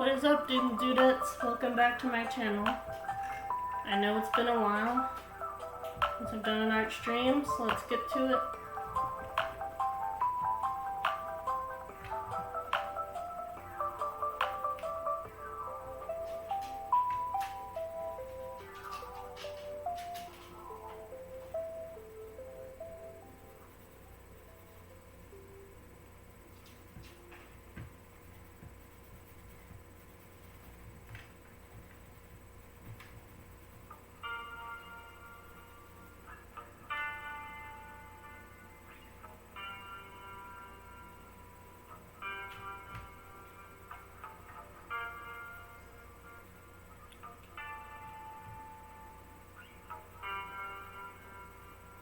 What is up, dudes and dudettes? Welcome back to my channel. I know it's been a while since I've done an art stream, so let's get to it.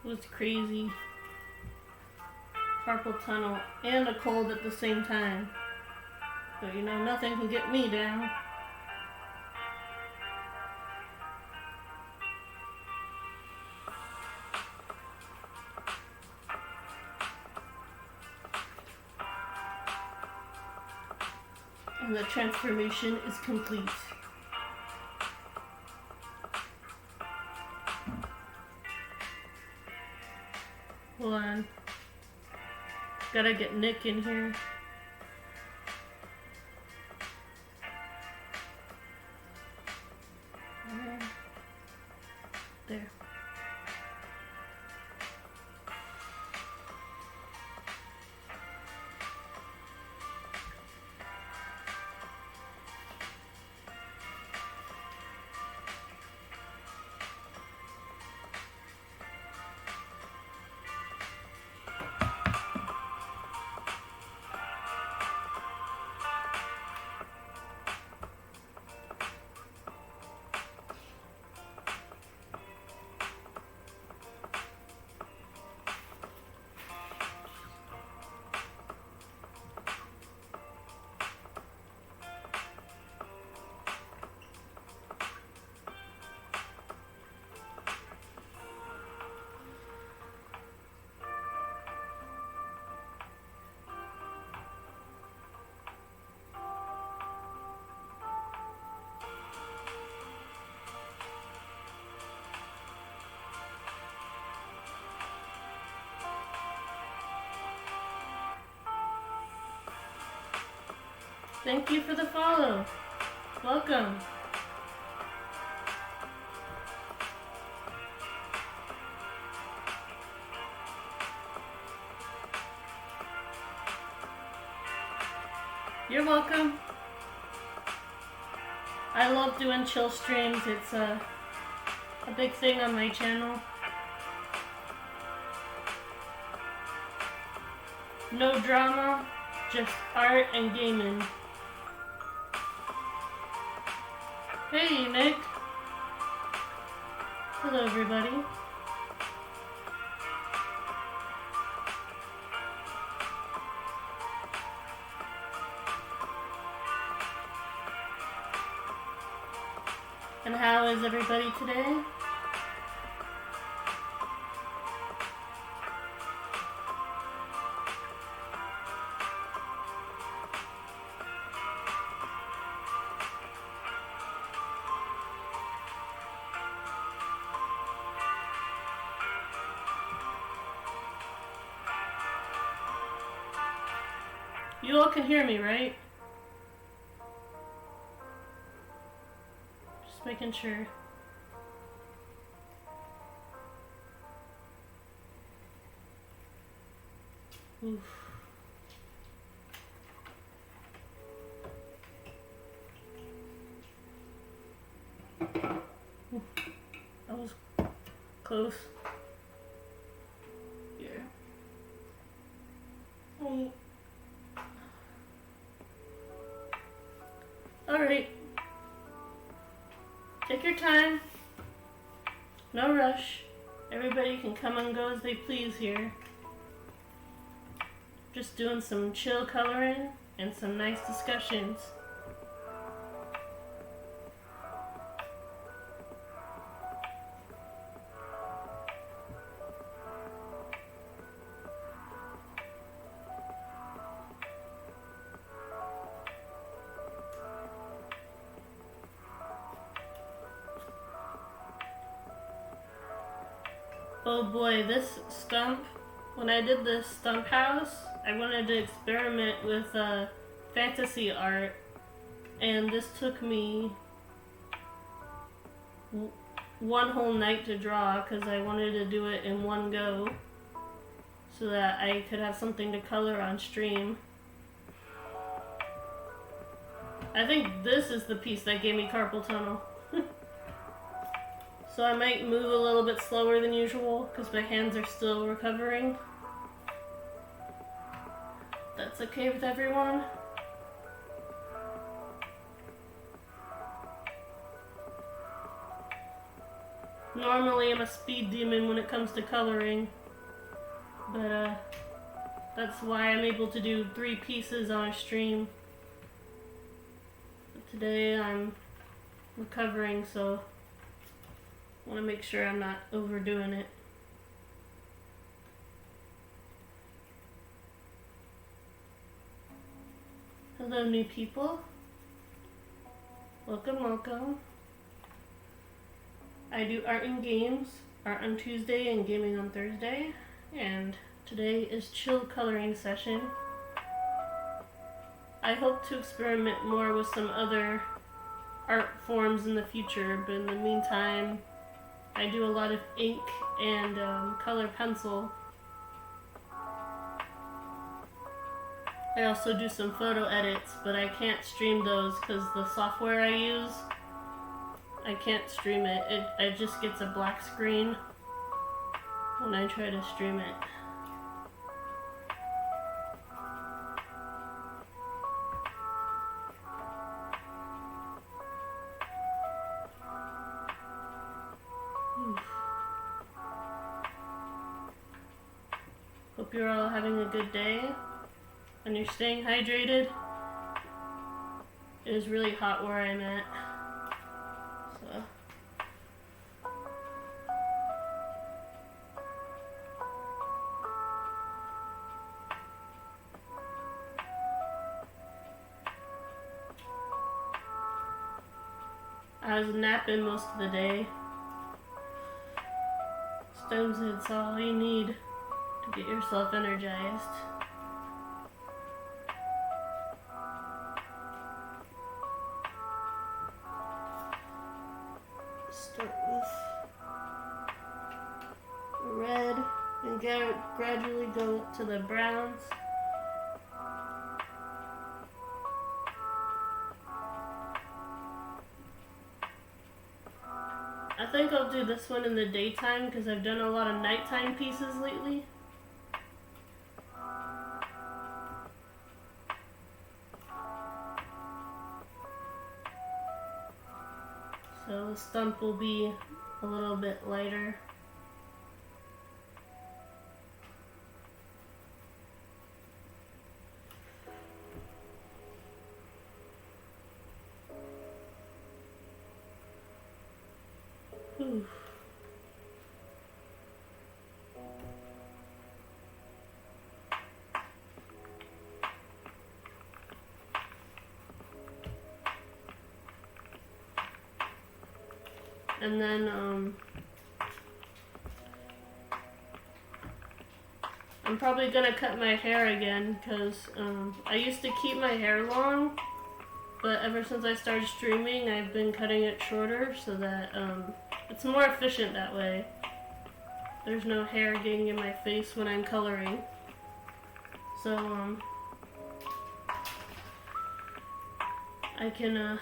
It was crazy. Carpal tunnel and a cold at the same time. But you know, nothing can get me down. And the transformation is complete. Hold on. Gotta get Nick in here. There. Thank you for the follow. Welcome. You're welcome. I love doing chill streams. It's a big thing on my channel. No drama, just art and gaming. Hey, Nick. Hello, everybody. And how is everybody today? You all can hear me, right? Just making sure. Oof. Oof. That was close. Yeah. Alright. Take your time. No rush. Everybody can come and go as they please here. Just doing some chill coloring and some nice discussions. Oh boy, this stump, when I did this stump house, I wanted to experiment with fantasy art, and this took me one whole night to draw because I wanted to do it in one go so that I could have something to color on stream. I think this is the piece that gave me carpal tunnel. So I might move a little bit slower than usual because my hands are still recovering. That's okay with everyone. Normally I'm a speed demon when it comes to coloring, but that's why I'm able to do 3 pieces on a stream. But today I'm recovering, so I want to make sure I'm not overdoing it. Hello new people. Welcome, welcome. I do art and games, art on Tuesday and gaming on Thursday, and today is chill coloring session. I hope to experiment more with some other art forms in the future, but in the meantime, I do a lot of ink and color pencil. I also do some photo edits, but I can't stream those because the software I use, I can't stream it. It just gets a black screen when I try to stream it. Hope you're all having a good day and you're staying hydrated. It is really hot where I'm at. So I was napping most of the day. Stones it's all you need to get yourself energized. Start with red and gradually go to the browns. I think I'll do this one in the daytime because I've done a lot of nighttime pieces lately. So the stump will be a little bit lighter. Whew. And then I'm probably gonna cut my hair again because I used to keep my hair long, but ever since I started streaming I've been cutting it shorter so that it's more efficient that way. There's no hair getting in my face when I'm coloring. So I can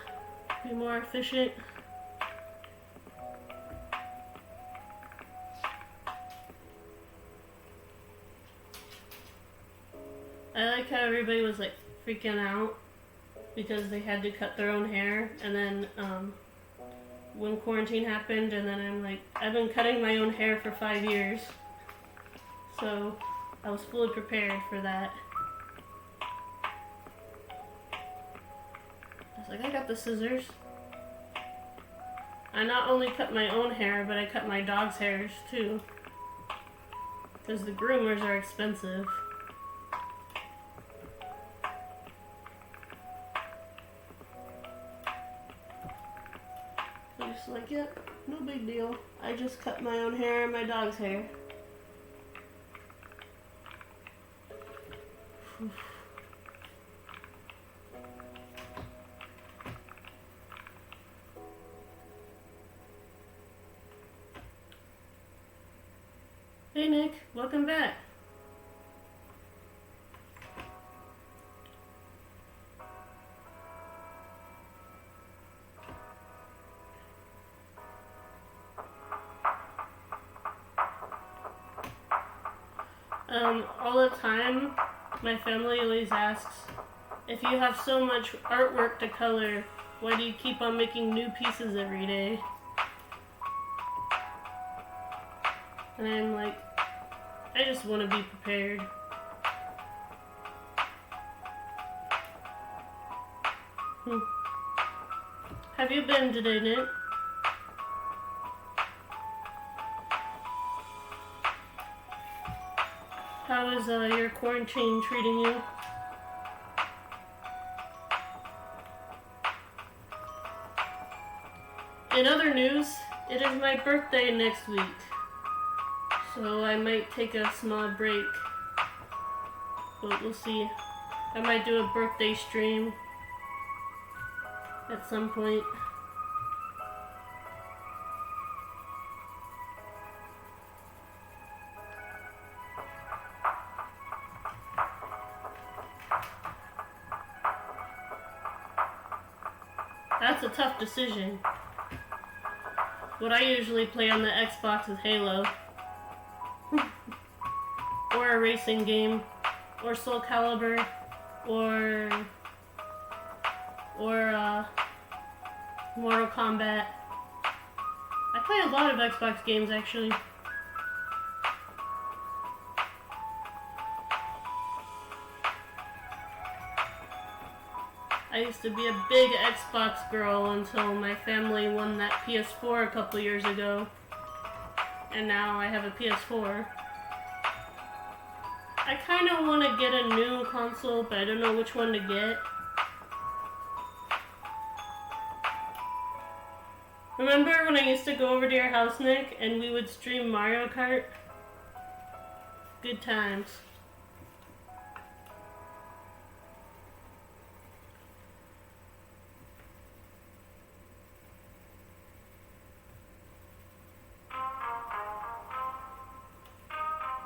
be more efficient. I like how everybody was like freaking out because they had to cut their own hair, and then when quarantine happened, and then I'm like, I've been cutting my own hair for 5 years, so I was fully prepared for that. I was like, I got the scissors. I not only cut my own hair, but I cut my dog's hairs too, because the groomers are expensive. She's like, yep, no big deal. I just cut my own hair and my dog's hair. Hey Nick, welcome back. All the time, my family always asks, if you have so much artwork to color, why do you keep on making new pieces every day? And I'm like, I just want to be prepared. Have you been today, Nick? How is your quarantine treating you? In other news, it is my birthday next week, so I might take a small break, but we'll see. I might do a birthday stream at some point. That's a tough decision. What I usually play on the Xbox is Halo. Or a racing game. Or Soul Calibur. Or Mortal Kombat. I play a lot of Xbox games actually. I used to be a big Xbox girl until my family won that PS4 a couple years ago. And now I have a PS4. I kind of want to get a new console, but I don't know which one to get. Remember when I used to go over to your house, Nick, and we would stream Mario Kart? Good times.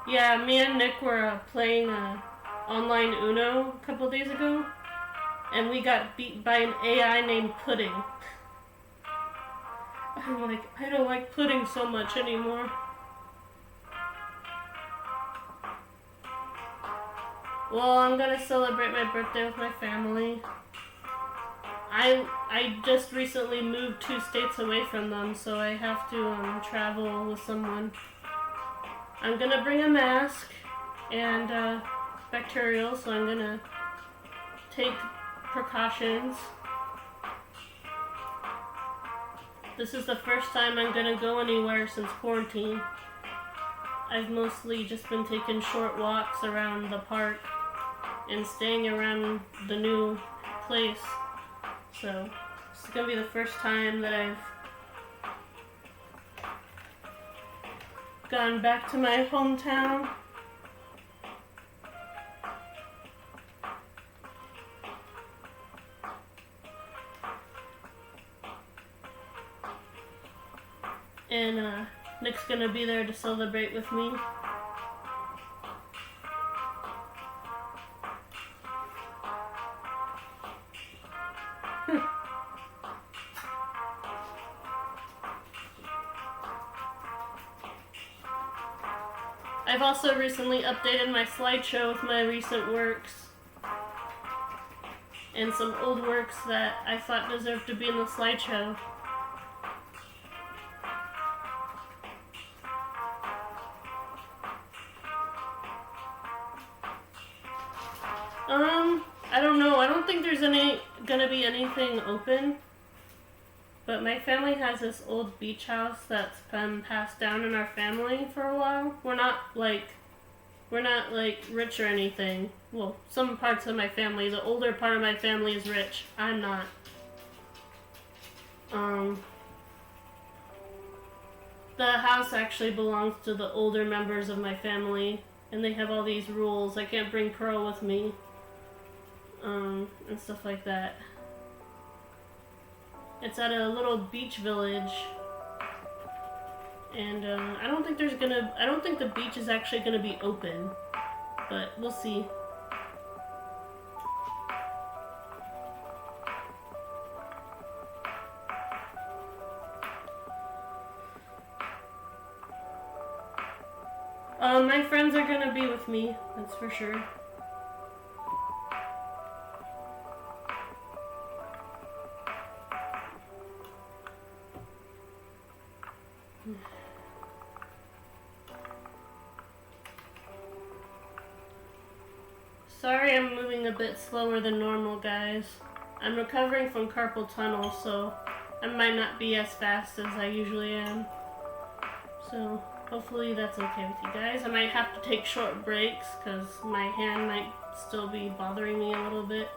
Yeah, me and Nick were playing online Uno a couple days ago, and we got beat by an AI named Pudding. I'm like, I don't like pudding so much anymore. Well, I'm gonna celebrate my birthday with my family. I just recently moved 2 states away from them, so I have to travel with someone. I'm gonna bring a mask and bacterial, so I'm gonna take precautions. This is the first time I'm gonna go anywhere since quarantine. I've mostly just been taking short walks around the park and staying around the new place. So this is gonna be the first time that I've gone back to my hometown. And Nick's gonna be there to celebrate with me. I've also recently updated my slideshow with my recent works and some old works that I thought deserved to be in the slideshow. I don't know. I don't think there's gonna be anything open. But my family has this old beach house that's been passed down in our family for a while. We're not like rich or anything. Well, some parts of my family, the older part of my family is rich. I'm not. The house actually belongs to the older members of my family, and they have all these rules. I can't bring Pearl with me, and stuff like that. It's at a little beach village, and I don't think the beach is actually gonna be open, but we'll see. My friends are gonna be with me, that's for sure. Sorry I'm moving a bit slower than normal, guys. I'm recovering from carpal tunnel, so I might not be as fast as I usually am. So hopefully that's okay with you guys. I might have to take short breaks because my hand might still be bothering me a little bit.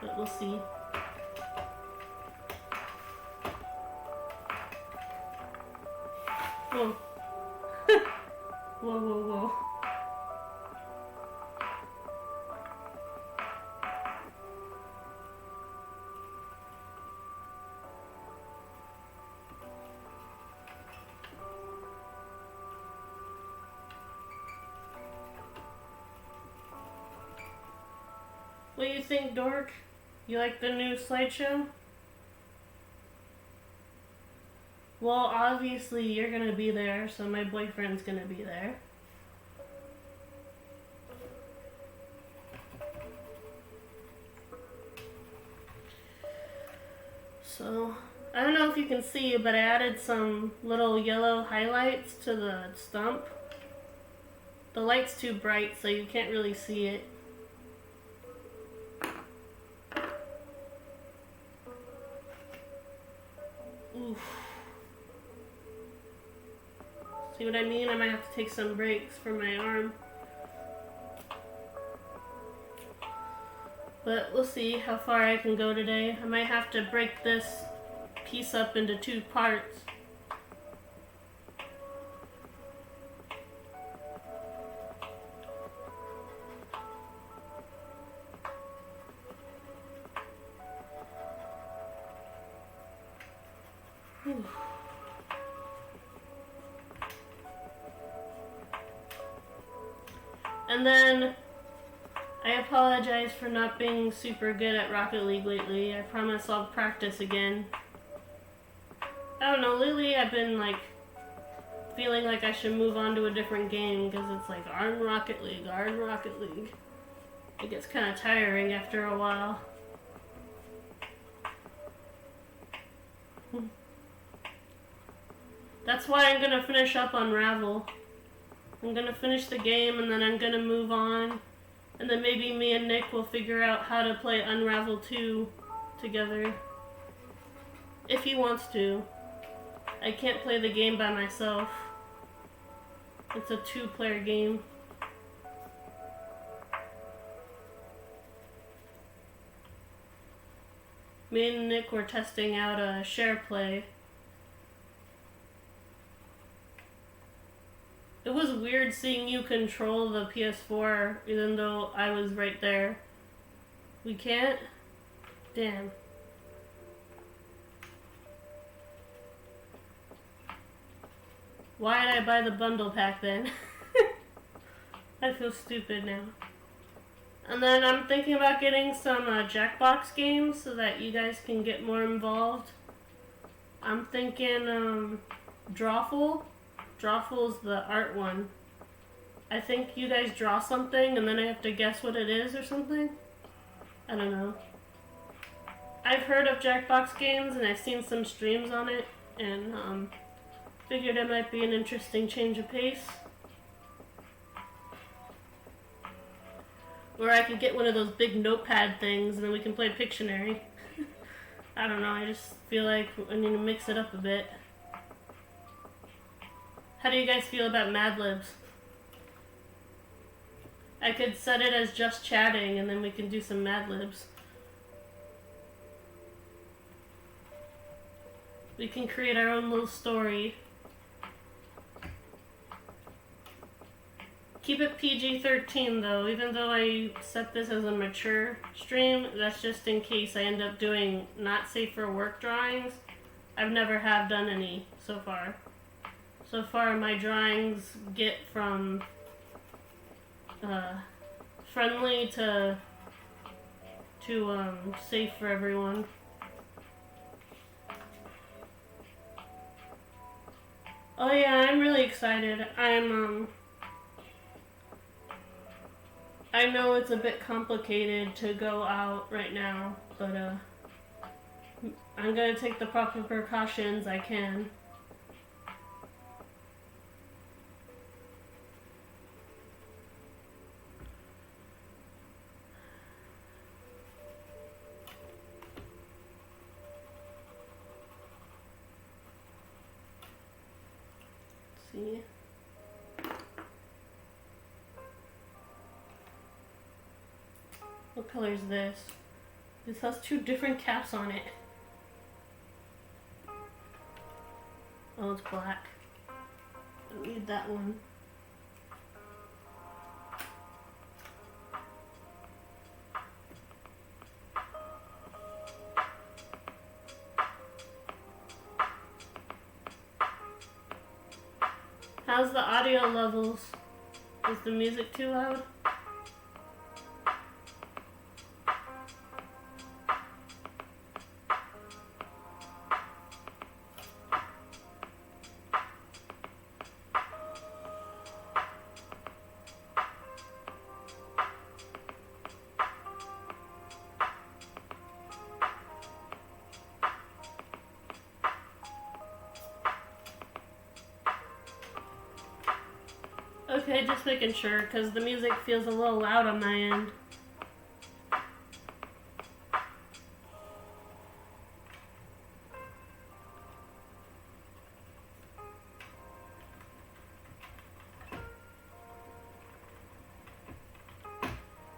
But we'll see. Whoa. Whoa, whoa, whoa. What do you think, Dork? You like the new slideshow? Well, obviously you're gonna be there, so my boyfriend's gonna be there. So, I don't know if you can see, but I added some little yellow highlights to the stump. The light's too bright, so you can't really see it. Oof. See what I mean? I might have to take some breaks for my arm. But we'll see how far I can go today. I might have to break this piece up into 2 parts. Whew. And then I apologize for not being super good at Rocket League lately. I promise I'll practice again. I don't know, lately I've been like feeling like I should move on to a different game because it's like Arn Rocket League, Arn Rocket League. It gets kind of tiring after a while. That's why I'm gonna finish up Unravel. I'm gonna finish the game and then I'm gonna move on. And then maybe me and Nick will figure out how to play Unravel 2 together. If he wants to. I can't play the game by myself. It's a 2-player game. Me and Nick were testing out a share play. It was weird seeing you control the PS4 even though I was right there. We can't? Damn. Why did I buy the bundle pack then? I feel stupid now. And then I'm thinking about getting some Jackbox games so that you guys can get more involved. I'm thinking Drawful. Drawful's the art one. I think you guys draw something and then I have to guess what it is or something. I don't know. I've heard of Jackbox games and I've seen some streams on it and figured it might be an interesting change of pace. Or I could get one of those big notepad things and then we can play Pictionary. I don't know, I just feel like I need to mix it up a bit. How do you guys feel about Mad Libs? I could set it as just chatting and then we can do some Mad Libs. We can create our own little story. Keep it PG-13 though, even though I set this as a mature stream, that's just in case I end up doing not safe for work drawings. I've never have done any so far. So far my drawings get from friendly to safe for everyone. Oh yeah, I'm really excited. I know it's a bit complicated to go out right now, but I'm gonna take the proper precautions I can. Let's see. What color is this? This has two different caps on it. Oh, it's black. I need that one. How's the audio levels? Is the music too loud? Okay, just making sure, because the music feels a little loud on my end.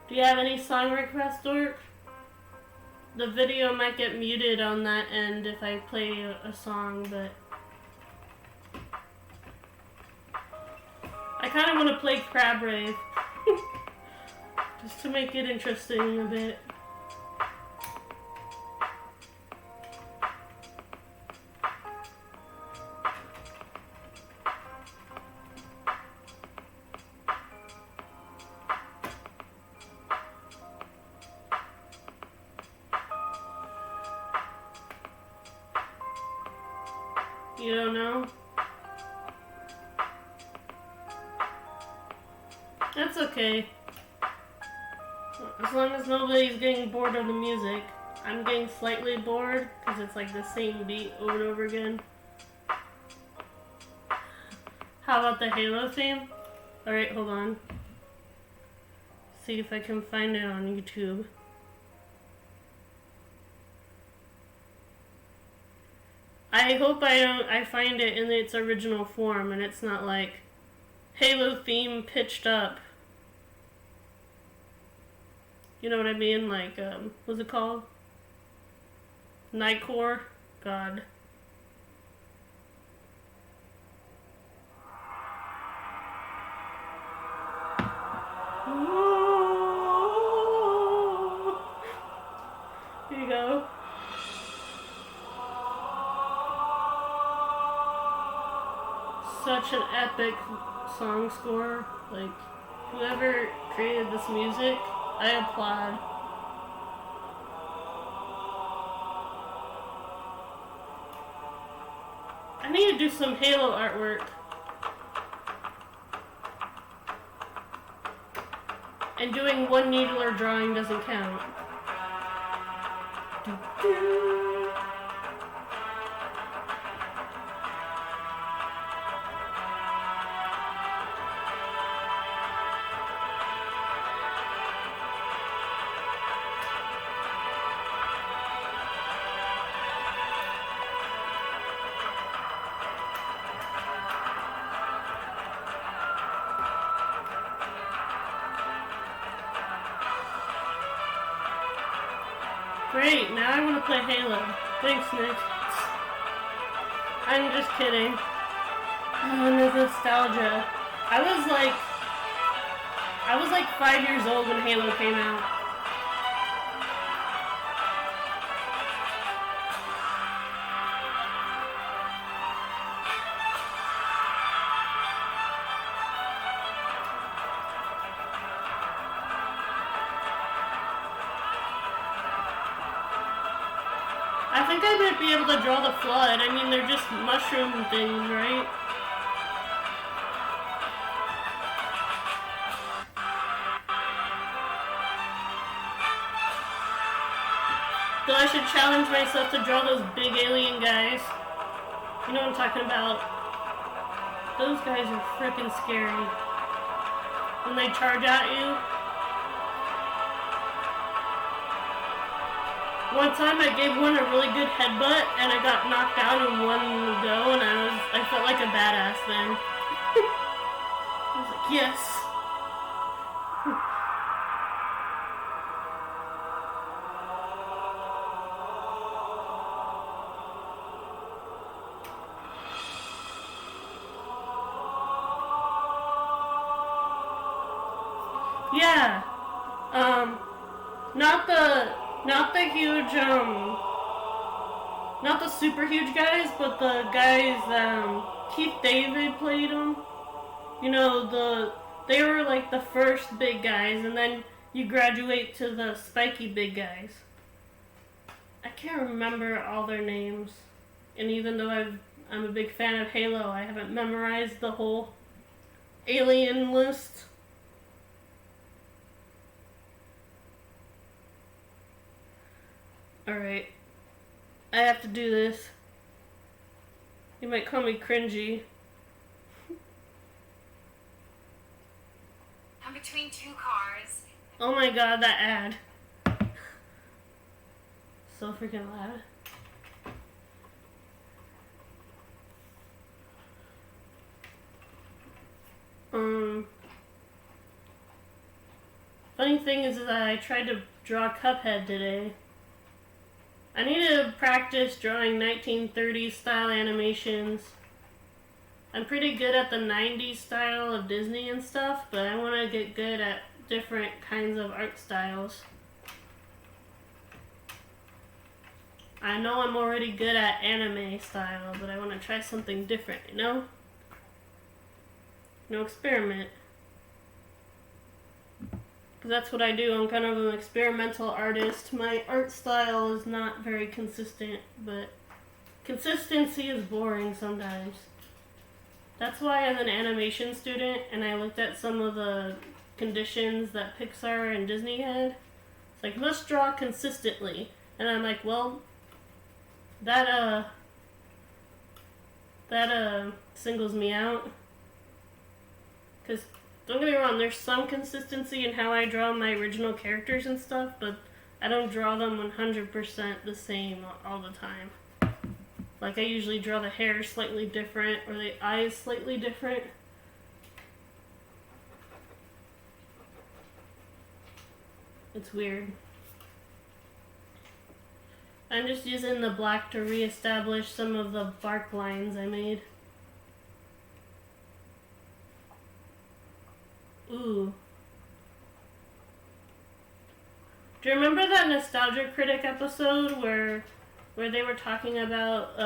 Do you have any song requests, Dork? The video might get muted on that end if I play a song, but I kind of want to play Crab Rave. Just to make it interesting a bit. You don't know? That's okay. As long as nobody's getting bored of the music. I'm getting slightly bored because it's like the same beat over and over again. How about the Halo theme? Alright, hold on. See if I can find it on YouTube. I hope I find it in its original form and it's not like Halo theme pitched up. You know what I mean? Like, what's it called? Nightcore? God. Here you go. Such an epic song score. Like, whoever created this music, I applaud. I need to do some Halo artwork. And doing one needler drawing doesn't count. Great, now I want to play Halo. Thanks, Nick. I'm just kidding. Oh, the nostalgia. I was like 5 years old when Halo came out. I think I might be able to draw the flood. I mean, they're just mushroom things, right? Though I should challenge myself to draw those big alien guys. You know what I'm talking about? Those guys are freaking scary. When they charge at you. One time I gave one a really good headbutt and I got knocked out in one go, and I felt like a badass then. I was like, yes. Yeah. Not the huge, not the super huge guys, but the guys, Keith David played them. You know, they were like the first big guys, and then you graduate to the spiky big guys. I can't remember all their names, and even though I'm a big fan of Halo, I haven't memorized the whole alien list. Alright. I have to do this. You might call me cringy. I'm between two cars. Oh my god, that ad. So freaking loud. Funny thing is that I tried to draw Cuphead today. I need to practice drawing 1930s style animations. I'm pretty good at the 90s style of Disney and stuff, but I want to get good at different kinds of art styles. I know I'm already good at anime style, but I want to try something different, you know? No experiment. Because that's what I do. I'm kind of an experimental artist. My art style is not very consistent, but consistency is boring sometimes. That's why as an animation student, and I looked at some of the conditions that Pixar and Disney had, it's like, must draw consistently. And I'm like, well, that singles me out. Because, don't get me wrong, there's some consistency in how I draw my original characters and stuff, but I don't draw them 100% the same all the time. Like, I usually draw the hair slightly different, or the eyes slightly different. It's weird. I'm just using the black to reestablish some of the bark lines I made. Ooh. Do you remember that Nostalgia Critic episode where they were talking about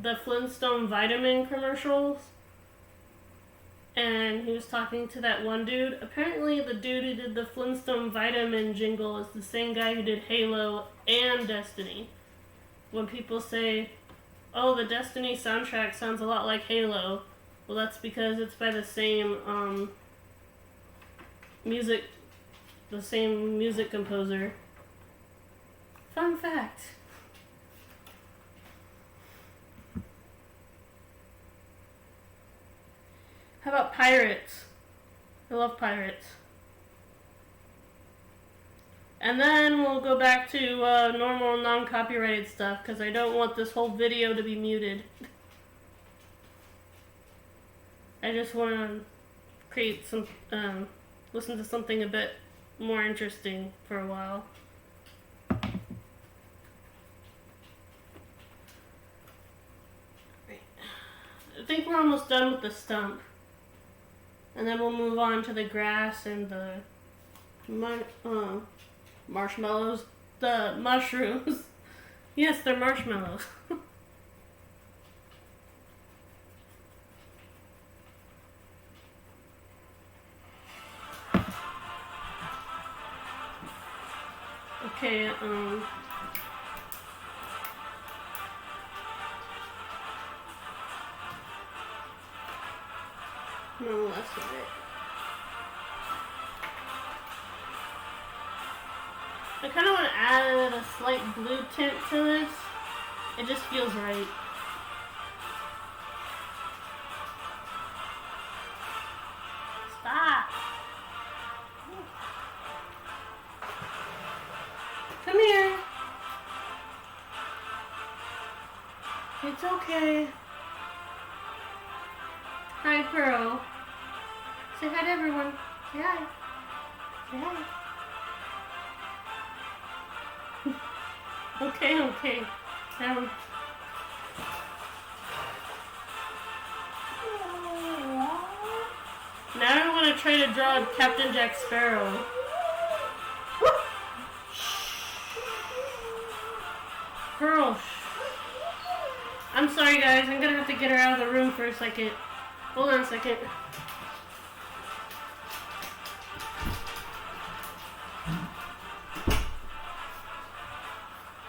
the Flintstone vitamin commercials? And he was talking to that one dude. Apparently the dude who did the Flintstone vitamin jingle is the same guy who did Halo and Destiny. When people say, oh, the Destiny soundtrack sounds a lot like Halo, well, that's because it's by the same music composer. Fun fact. How about Pirates? I love Pirates. And then we'll go back to normal non-copyrighted stuff, because I don't want this whole video to be muted. I just want to create some, listen to something a bit more interesting for a while. Right. I think we're almost done with the stump. And then we'll move on to the grass and the marshmallows. The mushrooms. Yes, they're marshmallows. Okay, no less of it. I kind of want to add a slight blue tint to this. It just feels right. Stop! Come here. It's okay. Hi, Pearl. Say hi to everyone. Say hi. Say hi. Okay. Now I want to try to draw Captain Jack Sparrow. Pearl. I'm sorry, guys. I'm gonna have to get her out of the room for a second. Hold on a second.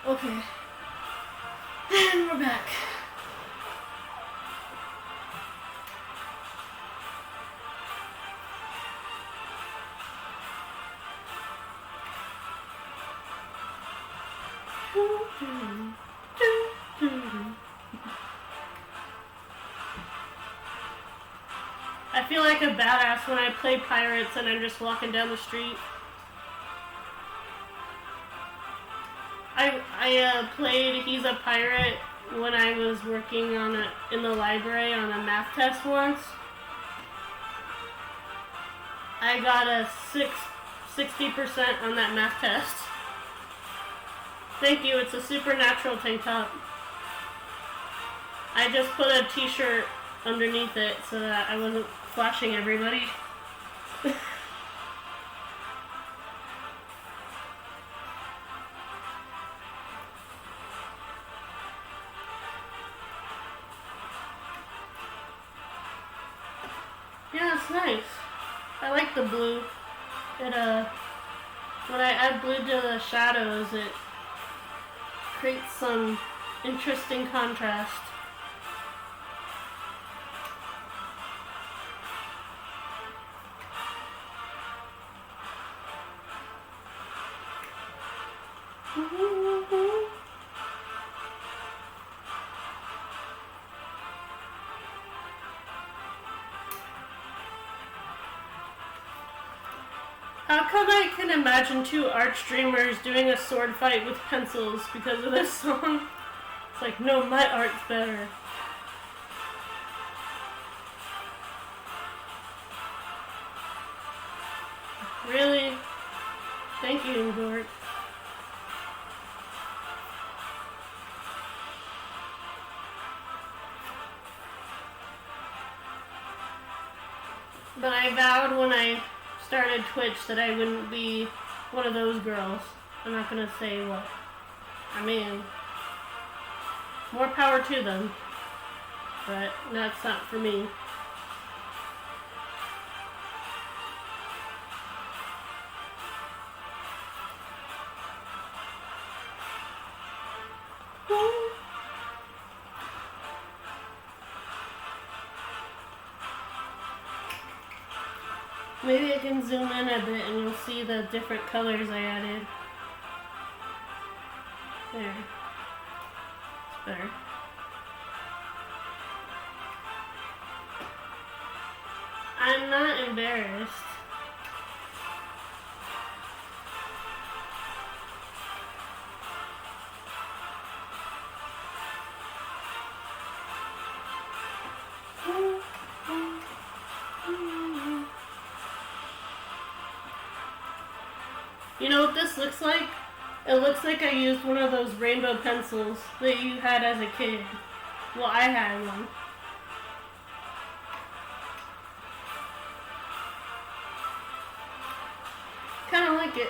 Okay. And we're back. I feel like a badass when I play pirates and I'm just walking down the street. I played He's a Pirate when I was working in the library on a math test once. I got a 60% on that math test. Thank you, it's a Supernatural tank top. I just put a t-shirt underneath it so that I wasn't flashing everybody. Yeah, it's nice. I like the blue. It when I add blue to the shadows, it creates some interesting contrast. How come I can imagine two art streamers doing a sword fight with pencils because of this song? It's like, no, my art's better. Really? Thank you, Gort. But I vowed when I started Twitch that I wouldn't be one of those girls. I'm not gonna say what. I mean, more power to them, but that's not for me. Maybe I can zoom in a bit and you'll see the different colors I added. There. It's better. I'm not embarrassed. You know what this looks like? It looks like I used one of those rainbow pencils that you had as a kid. Well, I had one. kind of like it.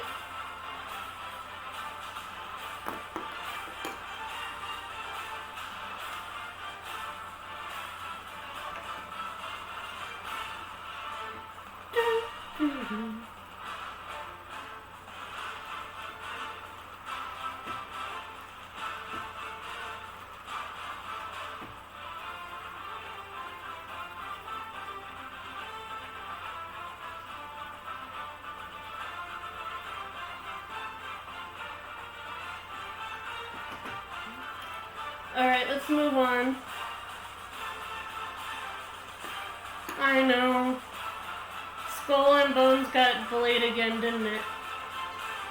Alright, let's move on. I know. Skull and Bones got delayed again, didn't it?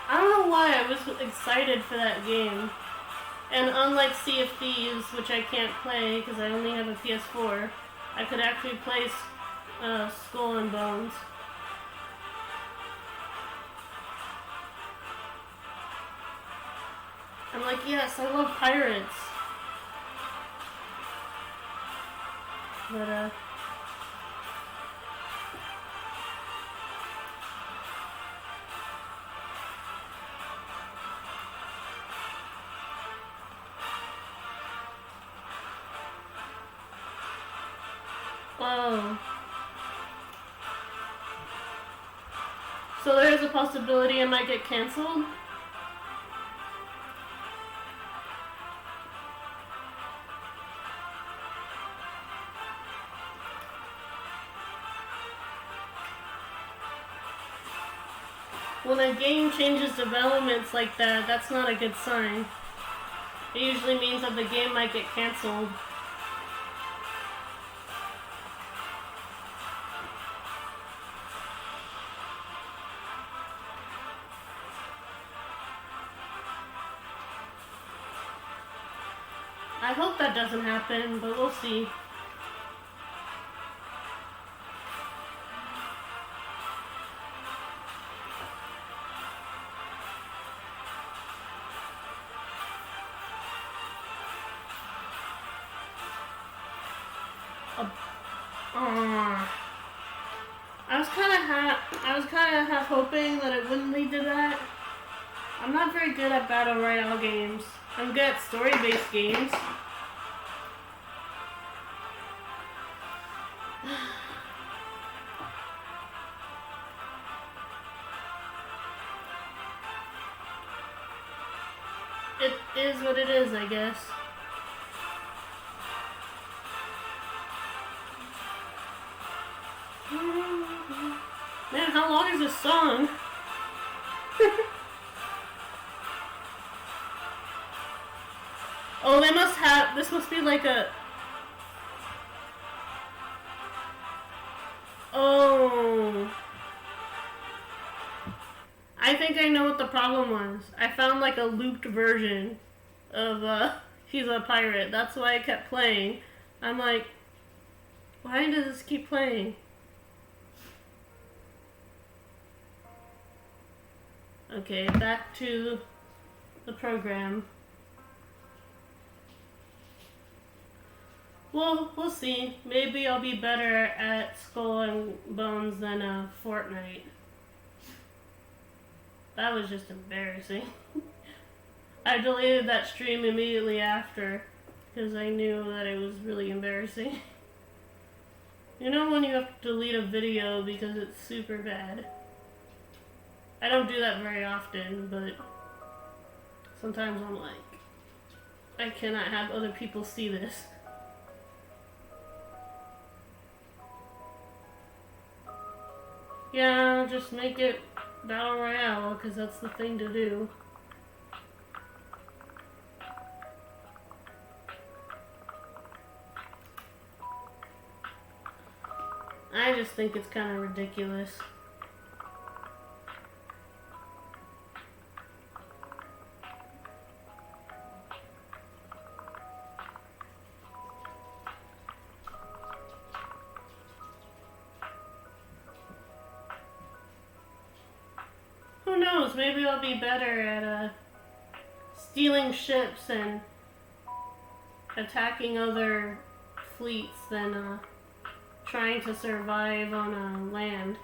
I don't know why I was excited for that game. And unlike Sea of Thieves, which I can't play because I only have a PS4, I could actually play Skull and Bones. I'm like, yes, I love pirates. But, oh. So there's a possibility it might get canceled? When a game changes developments like that, that's not a good sign. It usually means that the game might get canceled. I hope that doesn't happen, but we'll see. I was kind of half hoping that it wouldn't lead to that. I'm not very good at battle royale games. I'm good at story-based games. It is what it is, I guess. Man, how long is this song? Oh, they must have... This must be like a... Oh... I think I know what the problem was. I found like a looped version of He's a Pirate. That's why I kept playing. I'm like, why does this keep playing? Okay, back to the program. Well, we'll see. Maybe I'll be better at Skull and Bones than Fortnite. That was just embarrassing. I deleted that stream immediately after because I knew that it was really embarrassing. You know when you have to delete a video because it's super bad? I don't do that very often, but sometimes I'm like, I cannot have other people see this. Yeah, just make it Battle Royale, because that's the thing to do. I just think it's kind of ridiculous. Who knows, maybe I'll be better at stealing ships and attacking other fleets than trying to survive on land.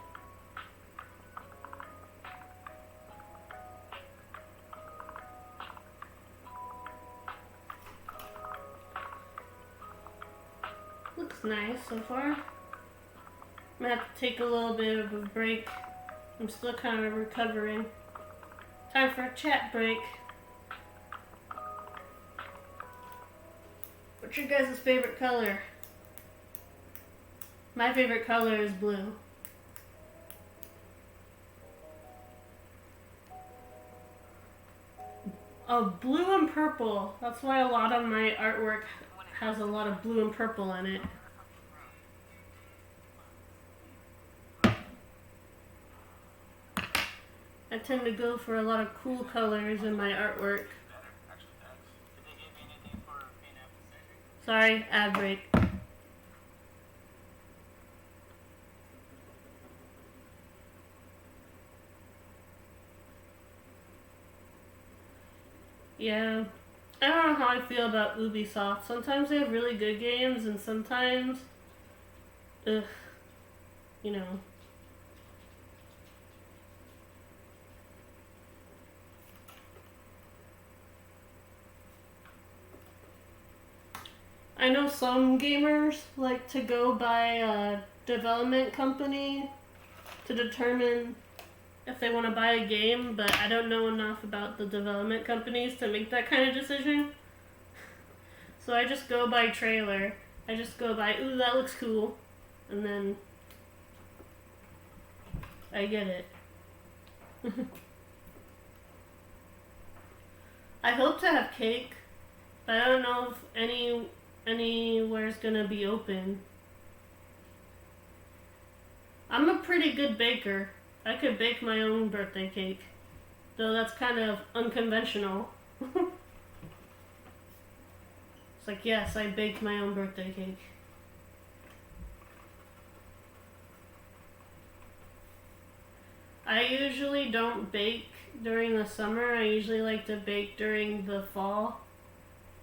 Looks nice so far. I'm gonna have to take a little bit of a break. I'm still kind of recovering. Time for a chat break. What's your guys' favorite color? My favorite color is blue. Oh, blue and purple. That's why a lot of my artwork has a lot of blue and purple in it. I tend to go for a lot of cool colors in my artwork. Sorry, ad break. Yeah, I don't know how I feel about Ubisoft. Sometimes they have really good games, and sometimes, ugh, you know. I know some gamers like to go by a development company to determine if they want to buy a game, but I don't know enough about the development companies to make that kind of decision. So I just go by trailer. I just go by, ooh, that looks cool, and then I get it. I hope to have cake, but I don't know if anywhere's gonna be open. I'm a pretty good baker. I could bake my own birthday cake, though that's kind of unconventional. It's like, yes, I baked my own birthday cake. I usually don't bake during the summer. I usually like to bake during the fall,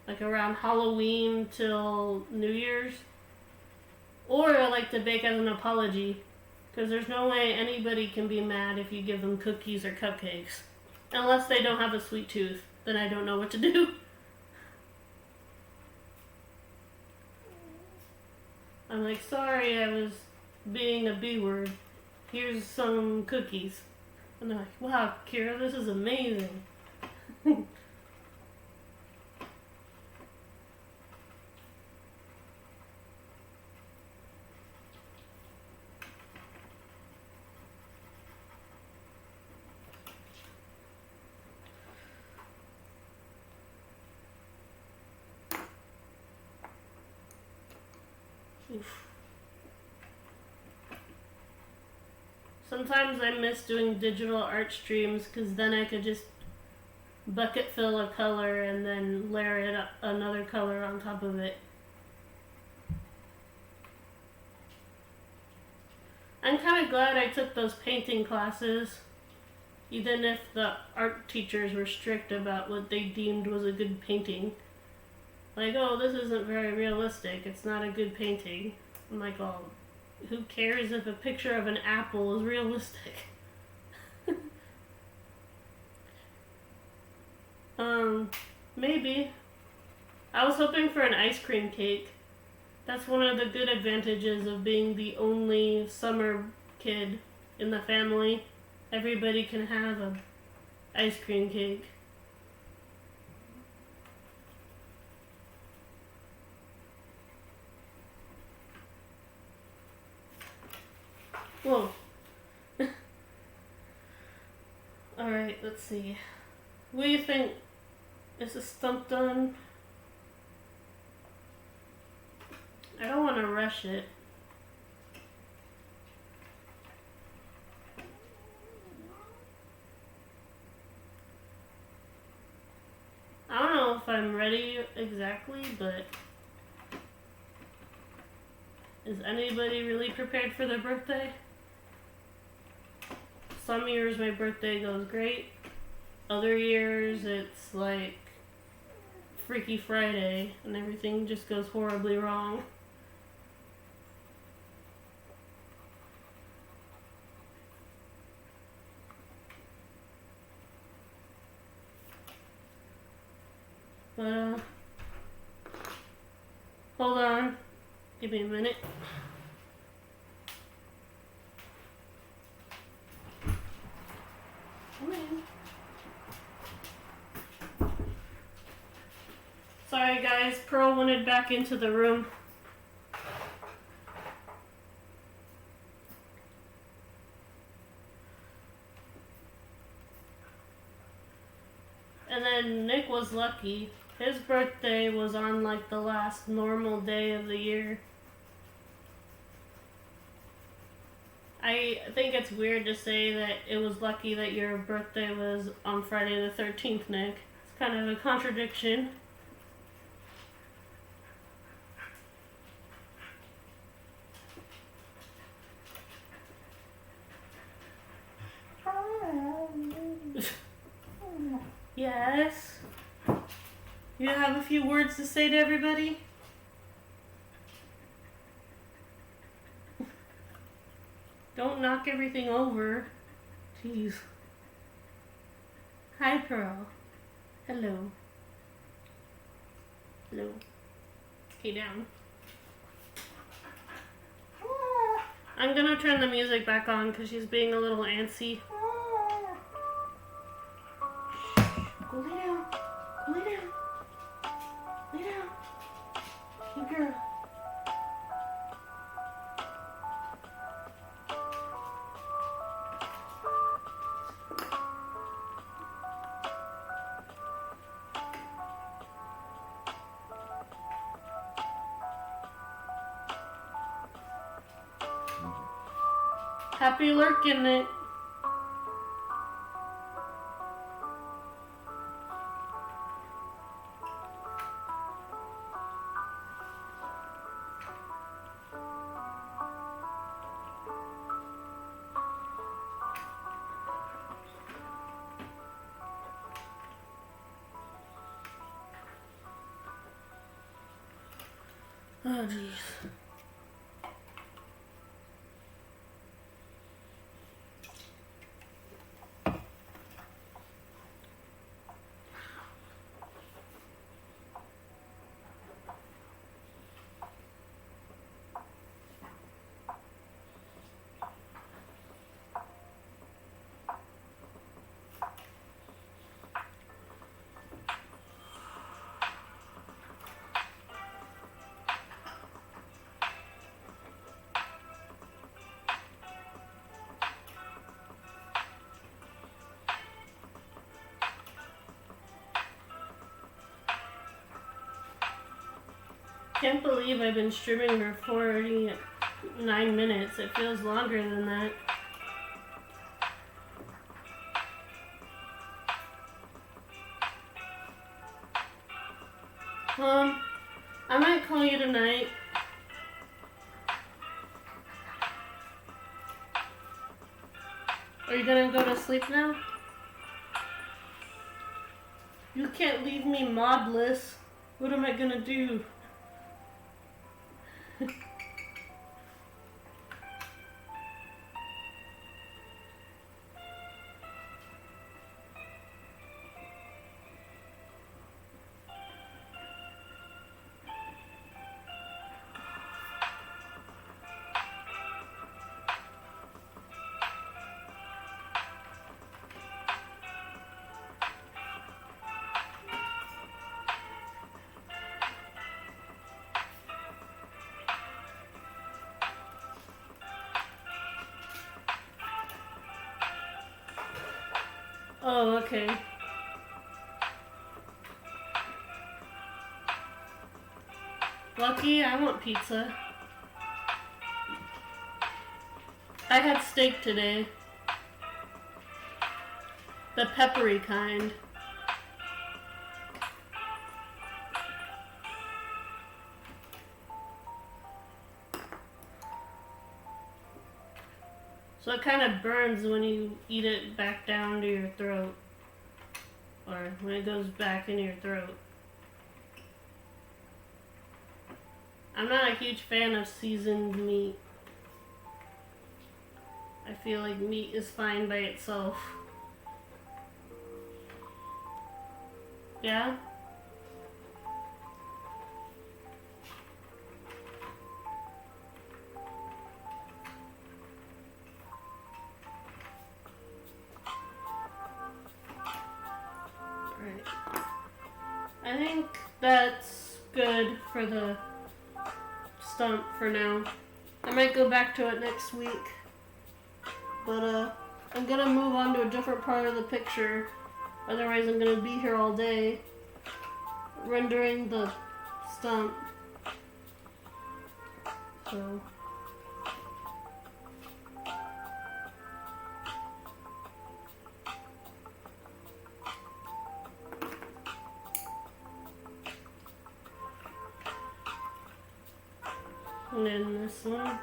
like around Halloween till New Year's. Or I like to bake as an apology, because there's no way anybody can be mad if you give them cookies or cupcakes. Unless they don't have a sweet tooth, then I don't know what to do. I'm like, sorry, I was being a B word. Here's some cookies. And they're like, wow, Kira, this is amazing. Oof. Sometimes I miss doing digital art streams because then I could just bucket fill a color and then layer it up another color on top of it. I'm kind of glad I took those painting classes, even if the art teachers were strict about what they deemed was a good painting. Like, oh, this isn't very realistic, it's not a good painting. I'm like, oh, who cares if a picture of an apple is realistic? Maybe. I was hoping for an ice cream cake. That's one of the good advantages of being the only summer kid in the family. Everybody can have an ice cream cake. Whoa. Alright, let's see. What do you think? Is the stump done? I don't want to rush it. I don't know if I'm ready exactly, but is anybody really prepared for their birthday? Some years my birthday goes great. Other years it's like Freaky Friday and everything just goes horribly wrong. But hold on. Give me a minute. Come in. Sorry guys, Pearl wanted back into the room. And then Nick was lucky. His birthday was on like the last normal day of the year. I think it's weird to say that it was lucky that your birthday was on Friday the 13th, Nick. It's kind of a contradiction. Yes? You have a few words to say to everybody? Don't knock everything over. Jeez. Hi, Pearl. Hello. Hello. Okay, down. I'm gonna turn the music back on because she's being a little antsy. Go lay down. Go lay down. Lay down. Good girl. Happy lurking it. Oh, jeez. Can't believe I've been streaming for 49 minutes. It feels longer than that. I might call you tonight. Are you gonna go to sleep now? You can't leave me mobless. What am I gonna do? Oh, okay. Lucky, I want pizza. I had steak today. The peppery kind. So it kind of burns when you eat it back down to your throat. Or when it goes back in your throat. I'm not a huge fan of seasoned meat. I feel like meat is fine by itself. Yeah? that's good for the stump for now. I might go back to it next week. But I'm gonna move on to a different part of the picture. Otherwise I'm gonna be here all day rendering the stump. So and then this one.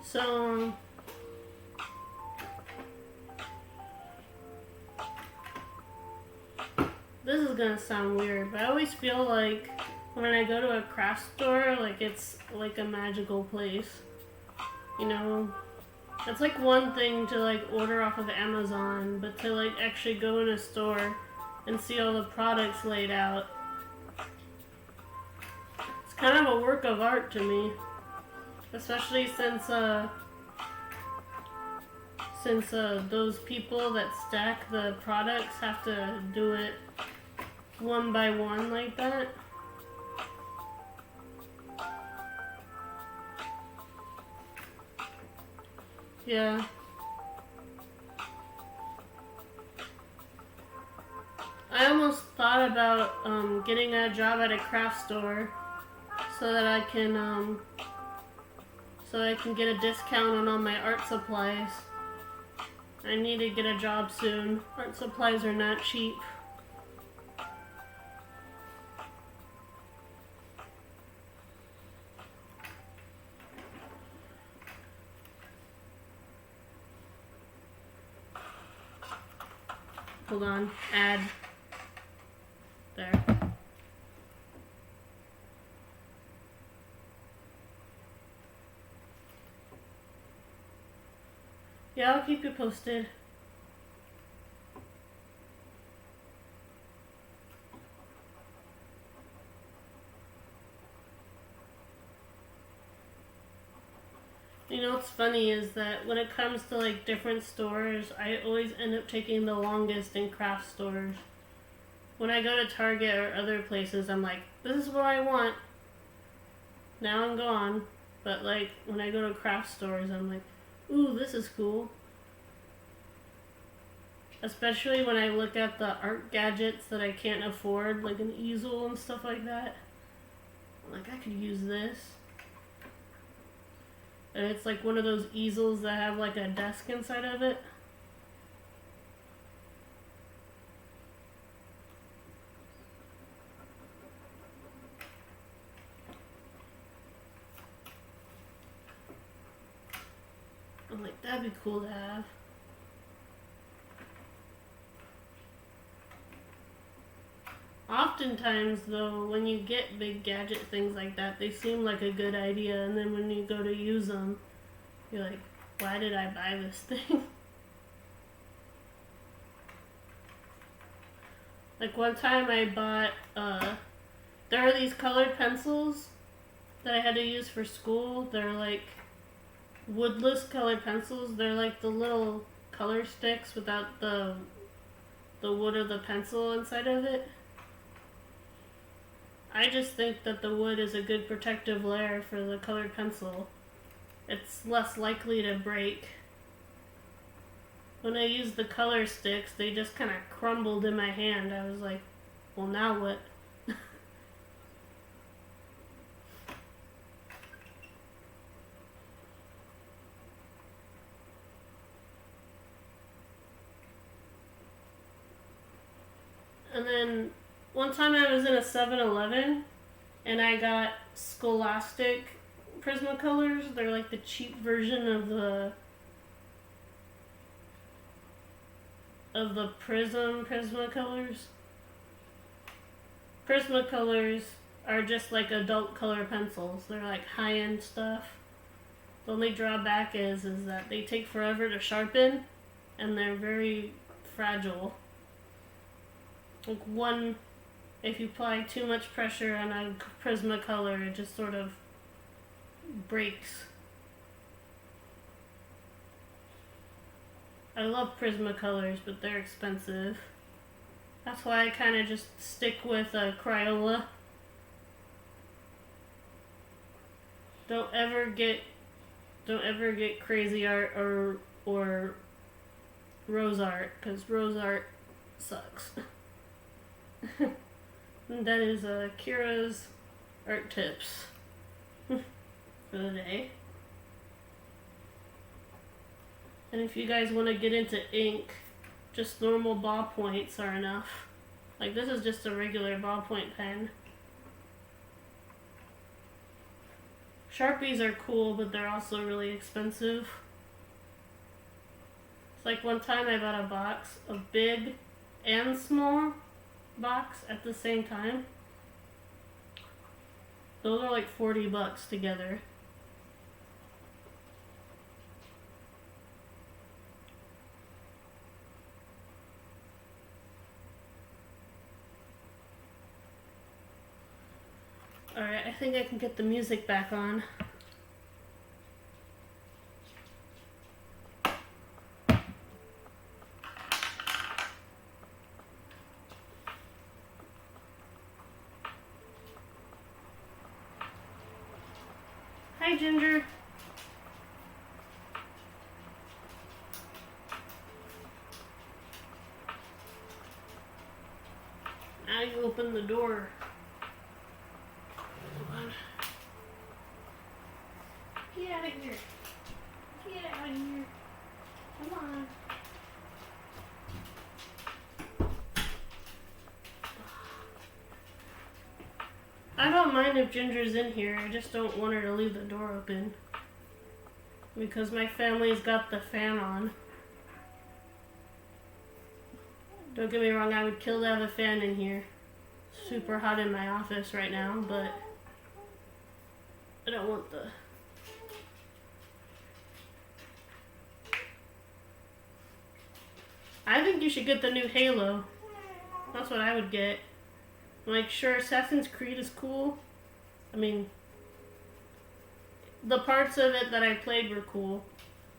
So this is gonna sound weird, but I always feel like when I go to a craft store, like it's like a magical place. You know? It's like one thing to like order off of Amazon, but to like actually go in a store and see all the products laid out. It's kind of a work of art to me. Especially since those people that stack the products have to do it one by one like that. Yeah. I almost thought about getting a job at a craft store so that I can get a discount on all my art supplies. I need to get a job soon. Art supplies are not cheap. Hold on. Add. There. Yeah, I'll keep you posted. You know what's funny is that when it comes to like different stores, I always end up taking the longest in craft stores. When I go to Target or other places, I'm like, this is what I want. Now I'm gone. But like when I go to craft stores, I'm like, ooh, this is cool. Especially when I look at the art gadgets that I can't afford, like an easel and stuff like that. I'm like, I could use this. And it's like one of those easels that have like a desk inside of it. I'm like, that'd be cool to have. Oftentimes, though, when you get big gadget things like that, they seem like a good idea, and then when you go to use them, you're like, why did I buy this thing? Like one time I bought, there are these colored pencils that I had to use for school. They're like woodless colored pencils. They're like the little color sticks without the wood of the pencil inside of it. I just think that the wood is a good protective layer for the colored pencil. It's less likely to break. When I used the color sticks, they just kind of crumbled in my hand. I was like, well, now what? And then one time I was in a 7-Eleven and I got Scholastic Prismacolors. They're like the cheap version of the Prismacolors. Prismacolors are just like adult color pencils. They're like high-end stuff. The only drawback is that they take forever to sharpen, and they're very fragile. Like if you apply too much pressure on a Prismacolor, it just sort of breaks. I love Prismacolors, but they're expensive. That's why I kind of just stick with Crayola. Don't ever get Crazy Art or Rose Art, because Rose Art sucks. And that is Kira's art tips for the day. And if you guys want to get into ink, just normal ballpoints are enough. Like, this is just a regular ballpoint pen. Sharpies are cool, but they're also really expensive. It's like one time I bought a box, a big and small box at the same time. Those are like $40 together. Alright, I think I can get the music back on. Hi, Ginger. Now you open the door. Get out of here. Get out of here. Come on. I don't mind if Ginger's in here. I just don't want her to leave the door open. Because my family's got the fan on. Don't get me wrong, I would kill to have a fan in here. Super hot in my office right now, but I don't want the... I think you should get the new Halo. That's what I would get. Like, sure, Assassin's Creed is cool. I mean, the parts of it that I played were cool.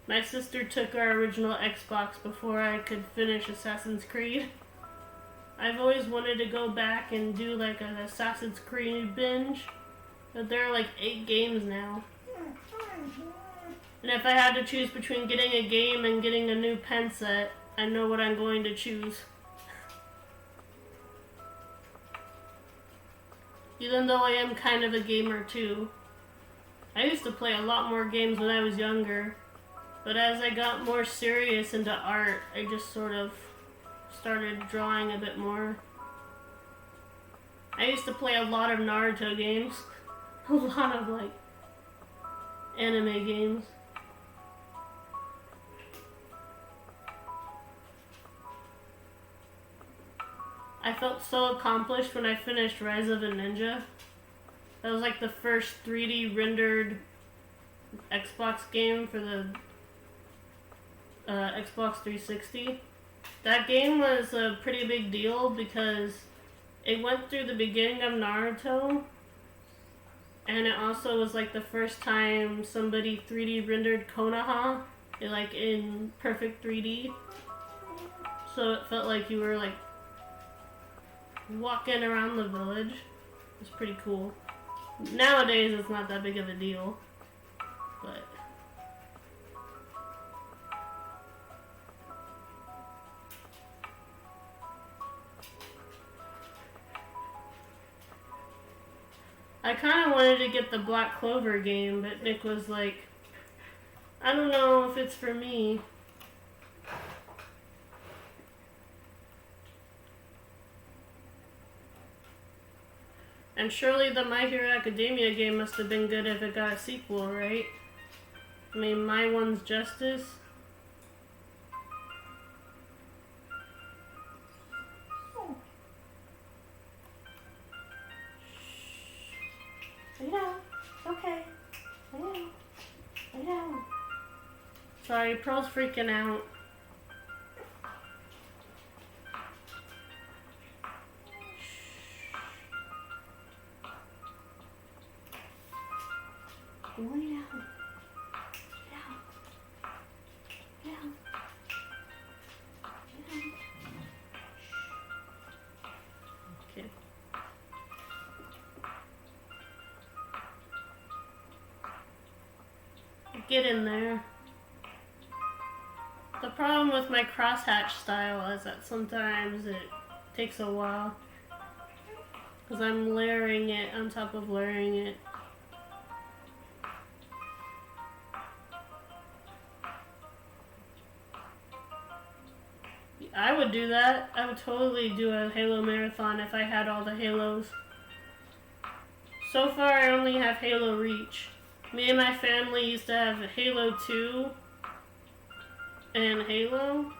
My sister took our original Xbox before I could finish Assassin's Creed. I've always wanted to go back and do like an Assassin's Creed binge, but there are like 8 games now. And if I had to choose between getting a game and getting a new pen set, I know what I'm going to choose. Even though I am kind of a gamer too. I used to play a lot more games when I was younger, but as I got more serious into art, I just sort of started drawing a bit more. I used to play a lot of Naruto games. A lot of like anime games. I felt so accomplished when I finished Rise of a Ninja. That was like the first 3D rendered Xbox game for the Xbox 360. That game was a pretty big deal because it went through the beginning of Naruto, and it also was like the first time somebody 3D rendered Konoha like in perfect 3D. So it felt like you were like walking around the village. It's pretty cool. Nowadays it's not that big of a deal, but I kind of wanted to get the Black Clover game, but Nick was like, I don't know if it's for me. And surely the My Hero Academia game must have been good if it got a sequel, right? I mean, My One's Justice. Lay down. Okay. Lay down. Lay down. Sorry, Pearl's freaking out. Lay down. Down. Down. Down. Okay. Get in there. The problem with my crosshatch style is that sometimes it takes a while. Because I'm layering it on top of layering it. I would do that. I would totally do a Halo marathon if I had all the Halos. So far I only have Halo Reach. Me and my family used to have Halo 2 and Halo.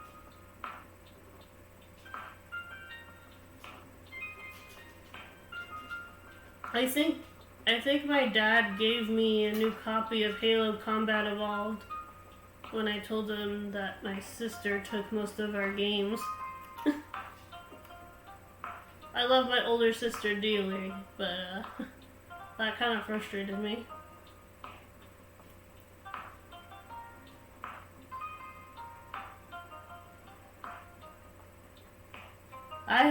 I think my dad gave me a new copy of Halo Combat Evolved when I told him that my sister took most of our games. I love my older sister dearly, but that kind of frustrated me. I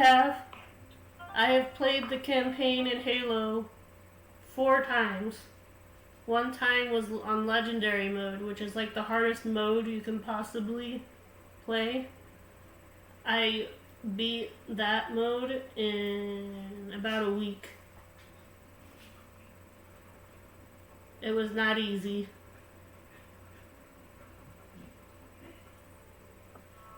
have played the campaign in Halo 4 times. One time was on Legendary mode, which is like the hardest mode you can possibly play. I beat that mode in about a week. It was not easy.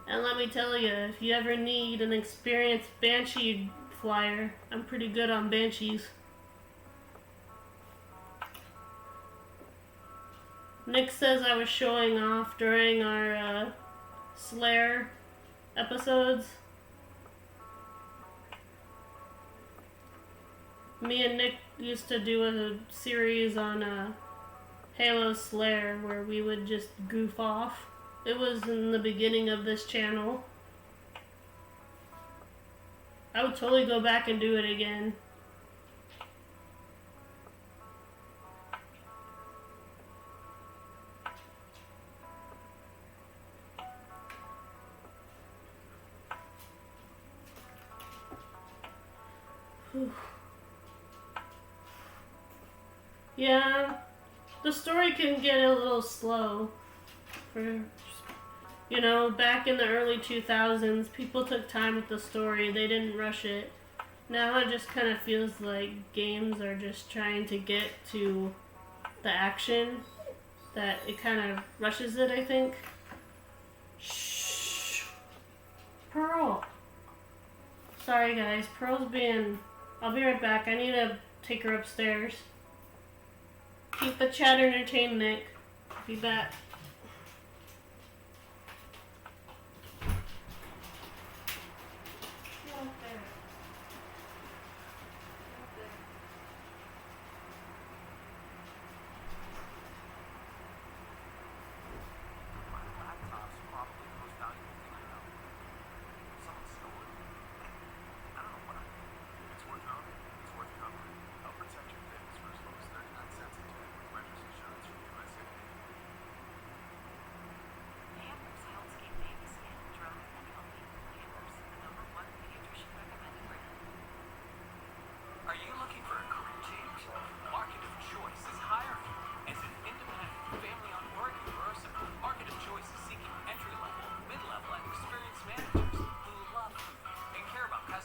And let me tell you, if you ever need an experienced Banshee flyer, I'm pretty good on Banshees. Nick says I was showing off during our Slayer episodes. Me and Nick used to do a series on Halo Slayer where we would just goof off. It was in the beginning of this channel. I would totally go back and do it again. Whew. Yeah, the story can get a little slow. You know, back in the early 2000s, people took time with the story. They didn't rush it. Now it just kind of feels like games are just trying to get to the action. That it kind of rushes it, I think. Shh. Pearl. Sorry guys, Pearl's being... I'll be right back. I need to take her upstairs. Keep the chat entertained, Nick. Be back.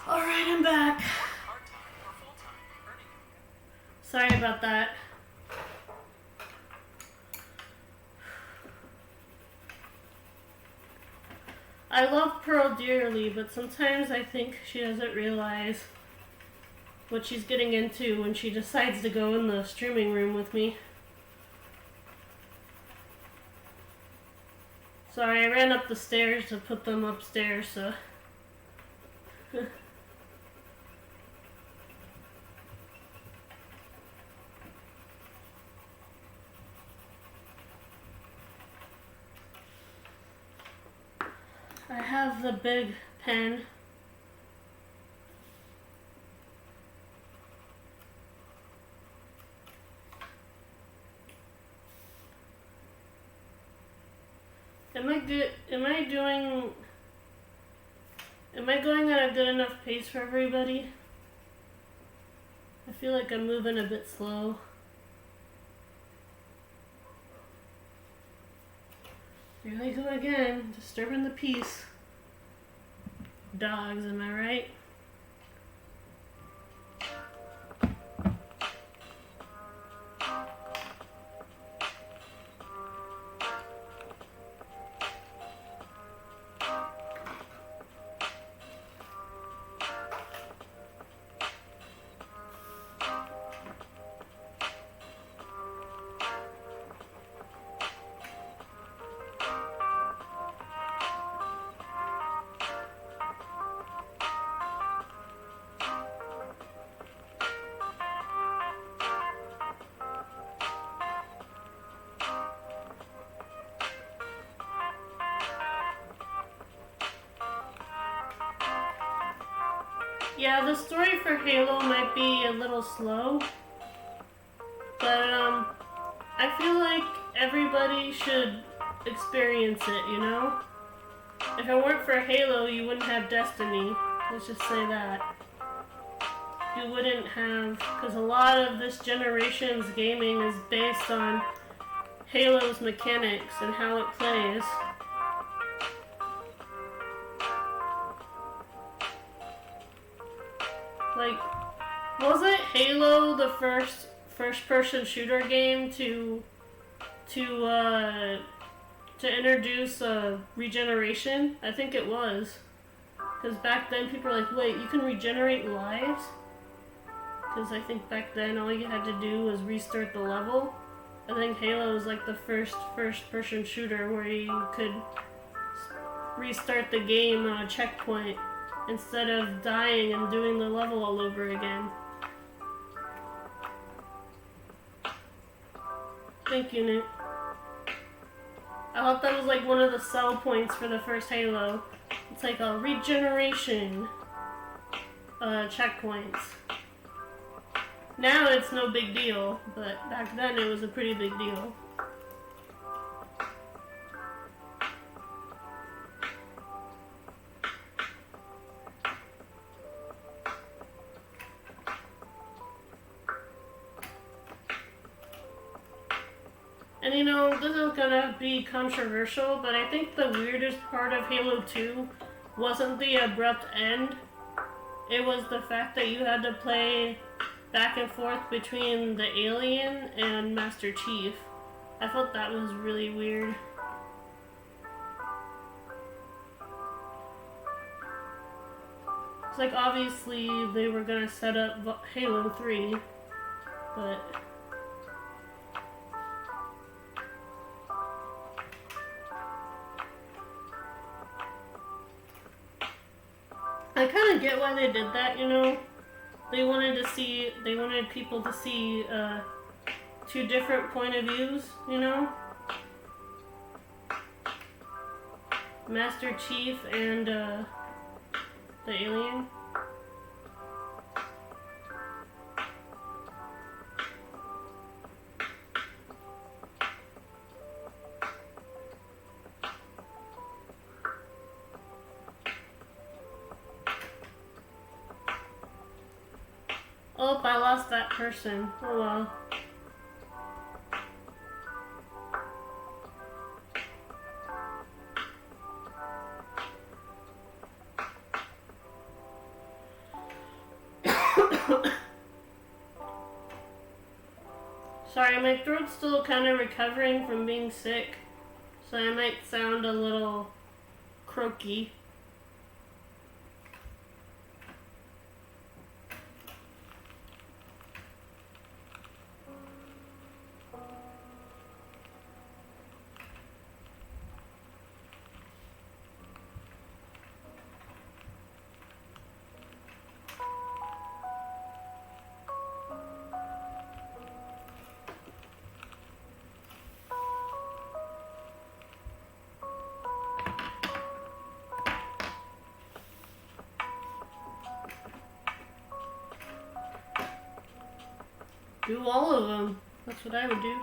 Alright, I'm back. Sorry about that. I love Pearl dearly, but sometimes I think she doesn't realize what she's getting into when she decides to go in the streaming room with me. Sorry, I ran up the stairs to put them upstairs, so... I have the big pen. Am I good? Am I doing? Am I going at a good enough pace for everybody? I feel like I'm moving a bit slow. Here we go again, disturbing the peace. Dogs, am I right? Yeah, the story for Halo might be a little slow, but I feel like everybody should experience it, you know? If it weren't for Halo, you wouldn't have Destiny. Let's just say that. You wouldn't have, because a lot of this generation's gaming is based on Halo's mechanics and how it plays. Like, wasn't Halo the first-person shooter game to introduce regeneration? I think it was. Because back then people were like, wait, you can regenerate lives? Because I think back then all you had to do was restart the level. I think Halo was like the first-person shooter where you could restart the game on a checkpoint instead of dying and doing the level all over again. Thank you, Nick. I thought that was like one of the sell points for the first Halo. It's like a regeneration checkpoints. Now it's no big deal, but back then it was a pretty big deal. And you know, this is gonna be controversial, but I think the weirdest part of Halo 2 wasn't the abrupt end. It was the fact that you had to play back and forth between the alien and Master Chief. I thought that was really weird. It's like obviously they were gonna set up Halo 3, but I kind of get why they did that, you know? They wanted people to see two different point of views, you know? Master Chief and the alien. Oh, I lost that person. Oh well. Sorry, my throat's still kind of recovering from being sick, so I might sound a little croaky. Do all of them. That's what I would do.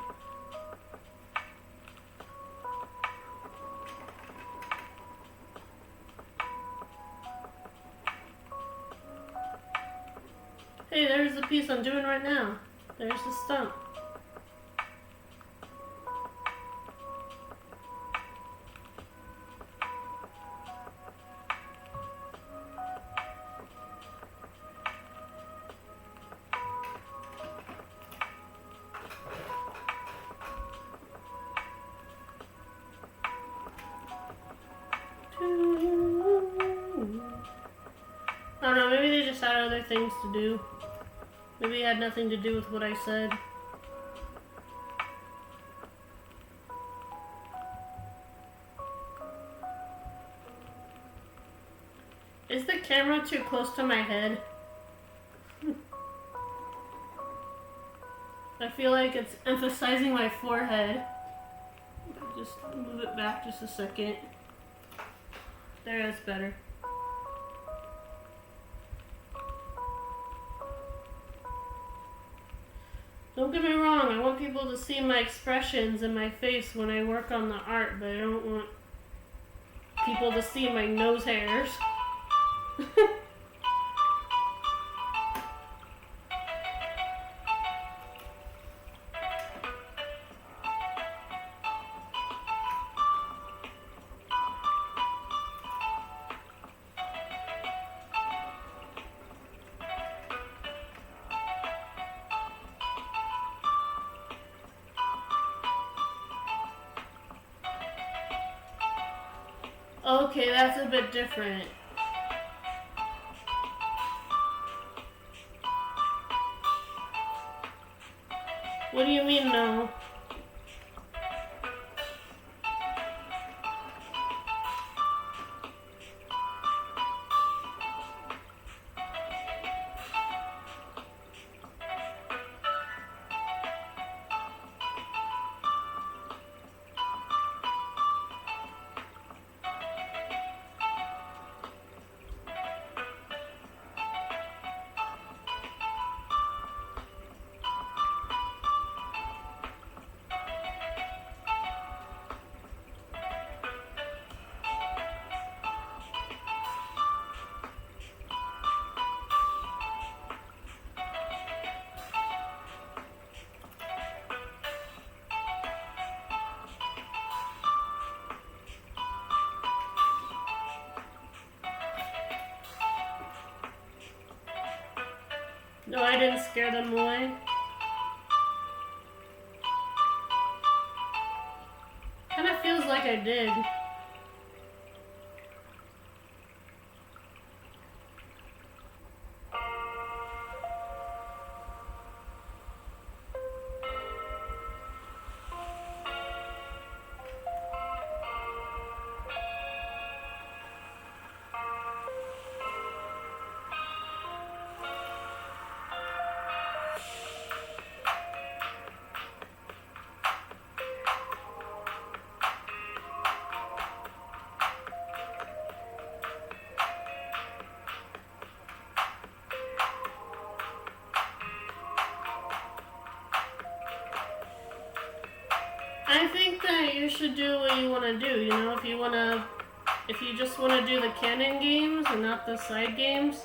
Hey, there's the piece I'm doing right now. There's the stump. I don't know, maybe they just had other things to do. Maybe it had nothing to do with what I said. Is the camera too close to my head? I feel like it's emphasizing my forehead. Just move it back just a second. There, that's better. Don't get me wrong, I want people to see my expressions and my face when I work on the art, but I don't want people to see my nose hairs. Okay, that's a bit different. What do you mean, no? No, I didn't scare them away. Kinda feels like I did. I think that you should do what you want to do, you know, if you just want to do the canon games and not the side games,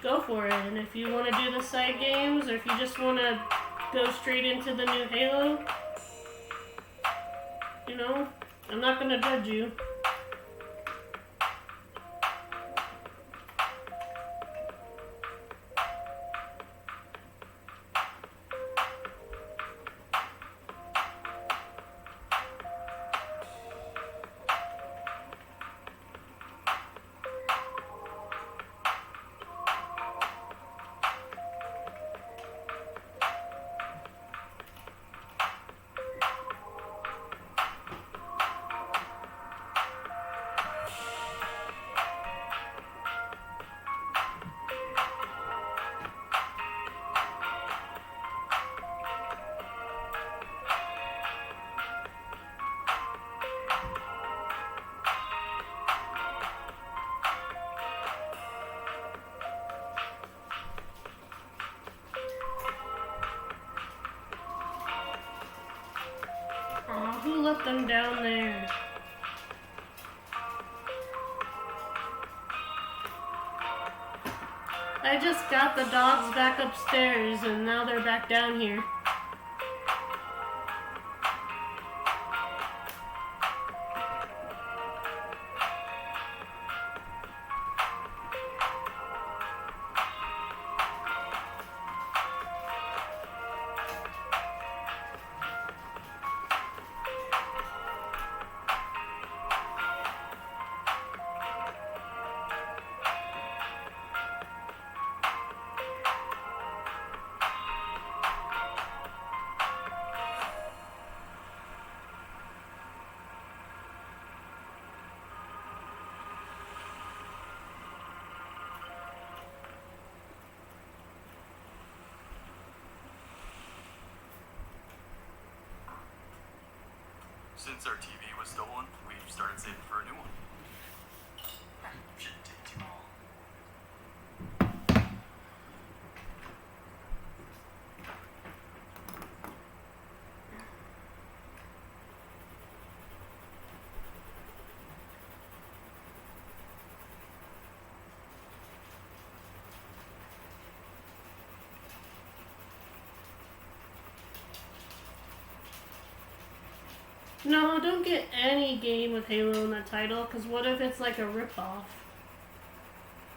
go for it. And if you want to do the side games, or if you just want to go straight into the new Halo, you know, I'm not going to judge you. Aw, who let them down there? I just got the dogs back upstairs and now they're back down here. Since our TV was stolen, we've started saving for a new one. Shouldn't take too long. No, don't get any game with Halo in the title, because what if it's like a ripoff?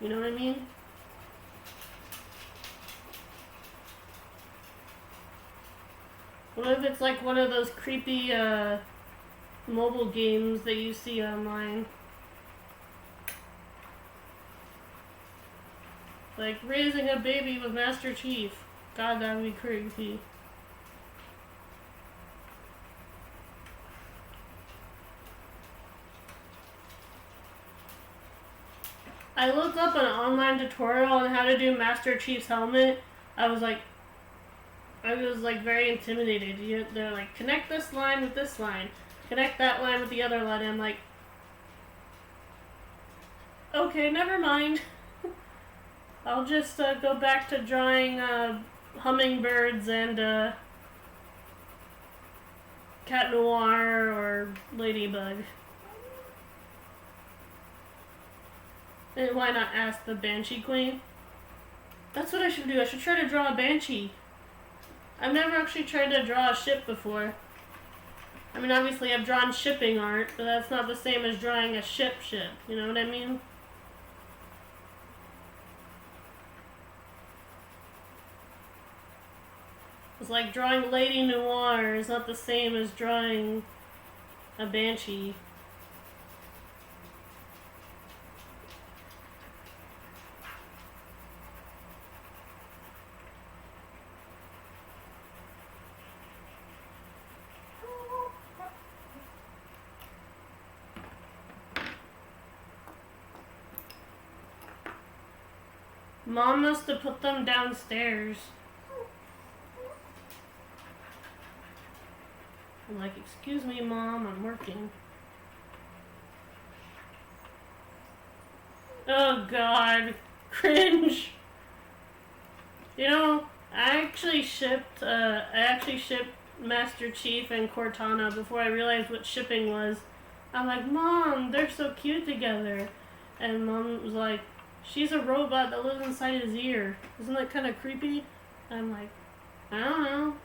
You know what I mean? What if it's like one of those creepy mobile games that you see online? Like raising a baby with Master Chief. God, that would be creepy. I looked up an online tutorial on how to do Master Chief's helmet. I was like very intimidated. They're like, connect this line with this line, connect that line with the other line. I'm like, okay, never mind. I'll just go back to drawing hummingbirds and Cat Noir or Ladybug. And why not ask the Banshee Queen? That's what I should do. I should try to draw a Banshee. I've never actually tried to draw a ship before. I mean, obviously I've drawn shipping art, but that's not the same as drawing a ship. You know what I mean? It's like drawing Lady Noir is not the same as drawing a Banshee. Mom must have put them downstairs. I'm like, excuse me, Mom, I'm working. Oh God, cringe. You know, I actually shipped Master Chief and Cortana before I realized what shipping was. I'm like, Mom, they're so cute together. And Mom was like, she's a robot that lives inside his ear. Isn't that kind of creepy? I'm like, I don't know.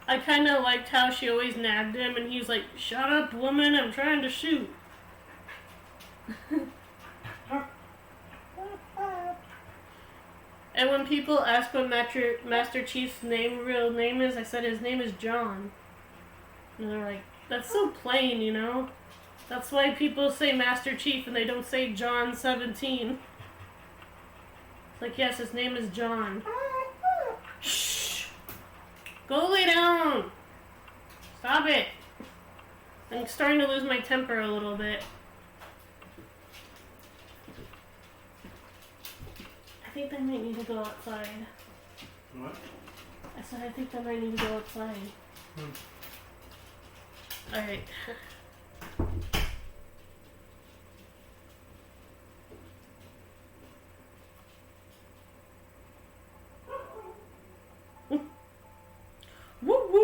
I kind of liked how she always nagged him, and he's like, shut up, woman, I'm trying to shoot. And when people ask what Master Chief's real name is, I said his name is John. And they're like, that's so plain, you know? That's why people say Master Chief and they don't say John 17. It's like, yes, his name is John. Shh! Go lay down! Stop it! I'm starting to lose my temper a little bit. I think I might need to go outside. What? I said I think I might need to go outside. Alright. Woo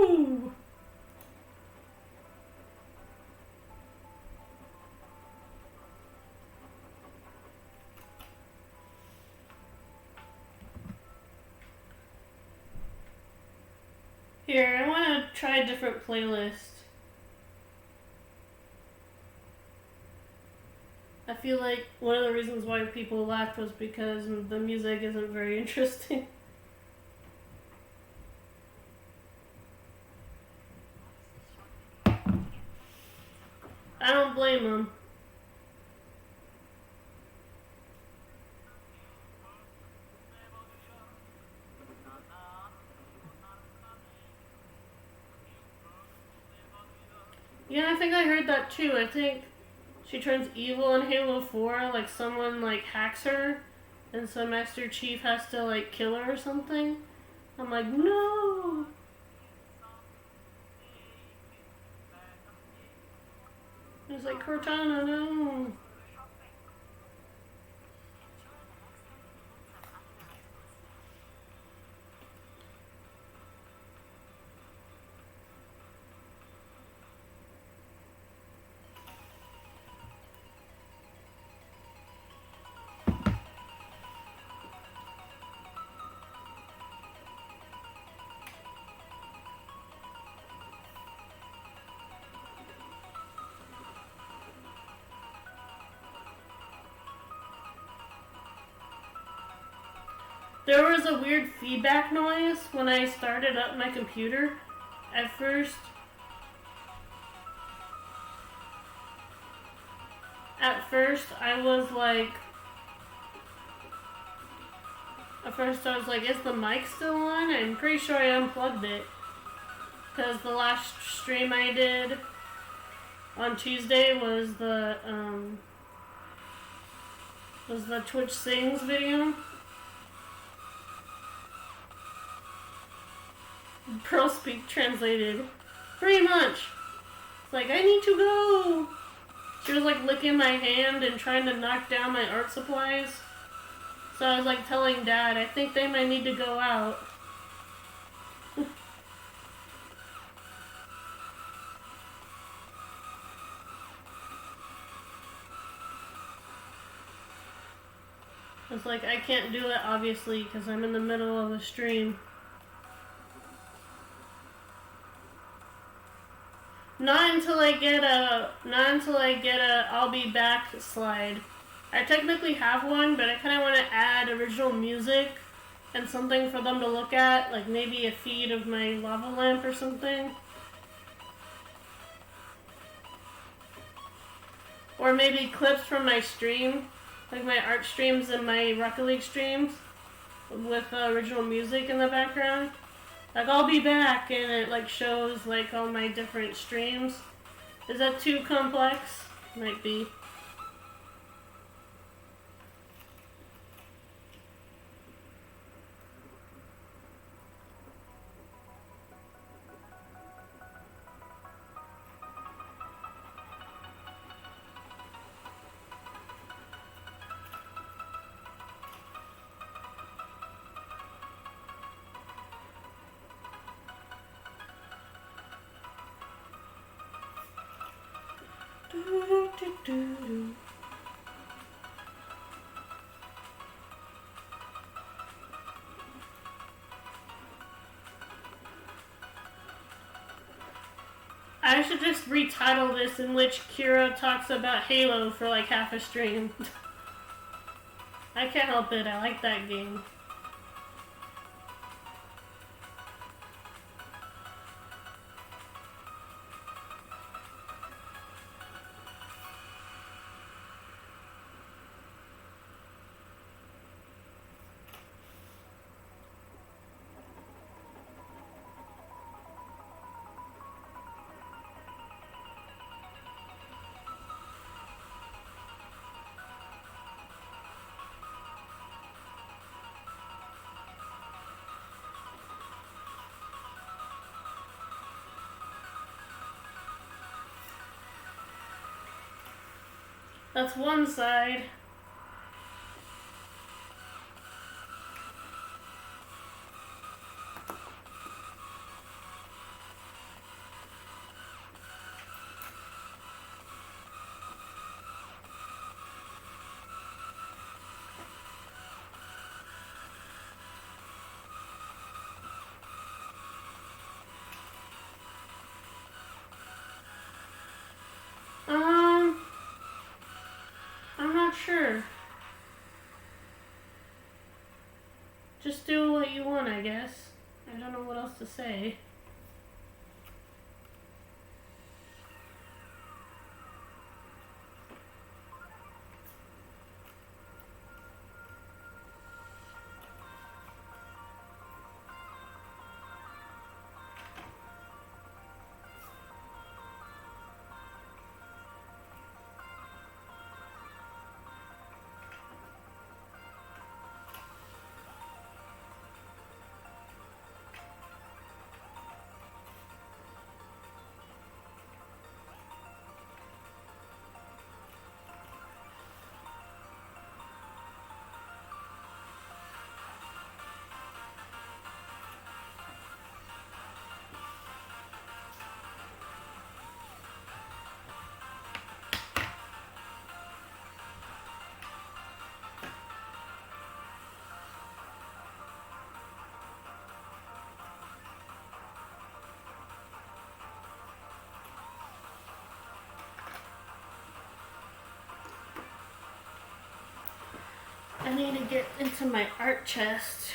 Here, I want to try a different playlist. I feel like one of the reasons why people left was because the music isn't very interesting. I don't blame them. Yeah, I think I heard that too. I think she turns evil in Halo 4, like someone like hacks her, and so Master Chief has to like kill her or something. I'm like, no! It's like, Cortana, no! There was a weird feedback noise when I started up my computer. At first, I was like, is the mic still on? I'm pretty sure I unplugged it. Because the last stream I did on Tuesday was the Twitch Sings video. Pearl Speak translated. Pretty much. It's like, I need to go. She was like licking my hand and trying to knock down my art supplies. So I was like telling Dad, I think they might need to go out. It's like, I can't do it obviously because I'm in the middle of a stream. Not until I get a I'll be back slide. I technically have one, but I kind of want to add original music and something for them to look at, like maybe a feed of my lava lamp or something. Or maybe clips from my stream, like my art streams and my Rocket League streams with original music in the background. Like, I'll be back, and it, like, shows, like, all my different streams. Is that too complex? Might be. I should just retitle this in which Kira talks about Halo for like half a stream. I can't help it, I like that game. That's one side. not sure. Just do what you want, I guess. I don't know what else to say. I need to get into my art chest.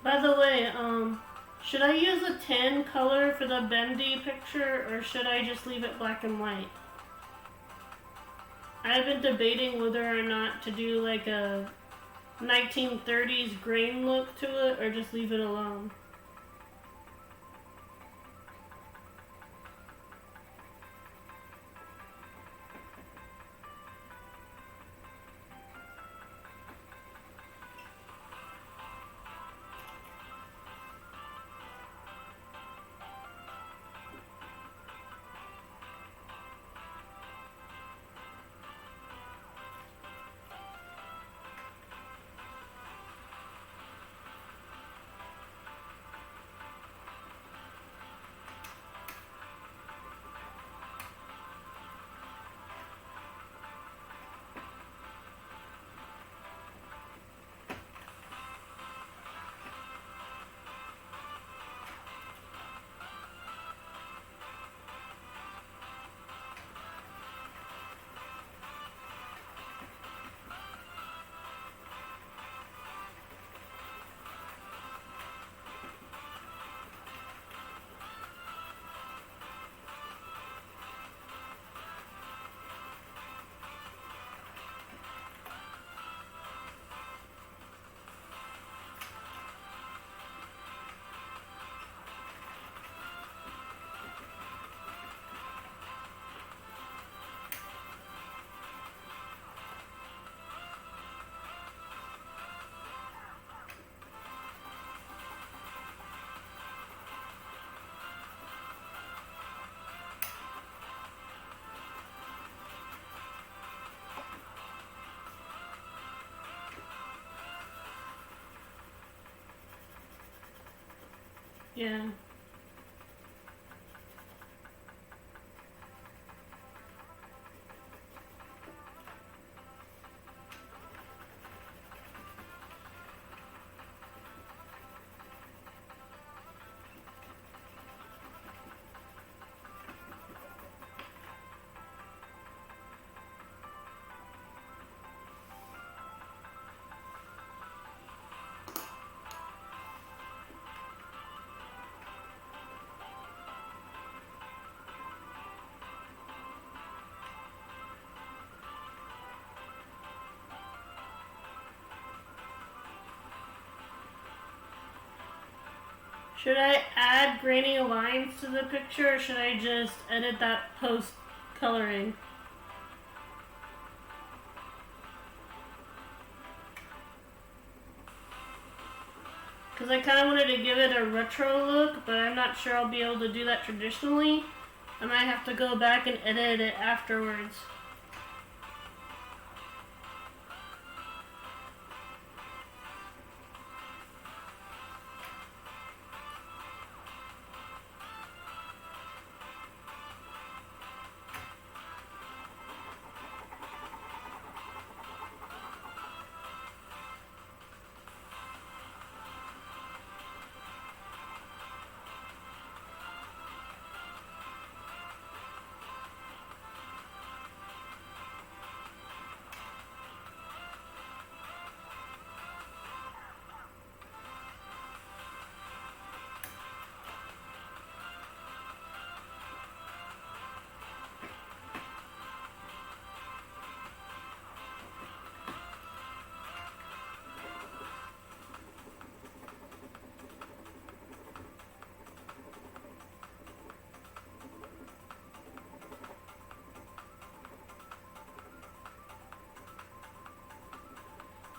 By the way, should I use a tan color for the bendy picture, or should I just leave it black and white? I've been debating whether or not to do like a 1930s grain look to it, or just leave it alone. Yeah. Should I add grainy lines to the picture, or should I just edit that post coloring? Because I kind of wanted to give it a retro look, but I'm not sure I'll be able to do that traditionally. I might have to go back and edit it afterwards.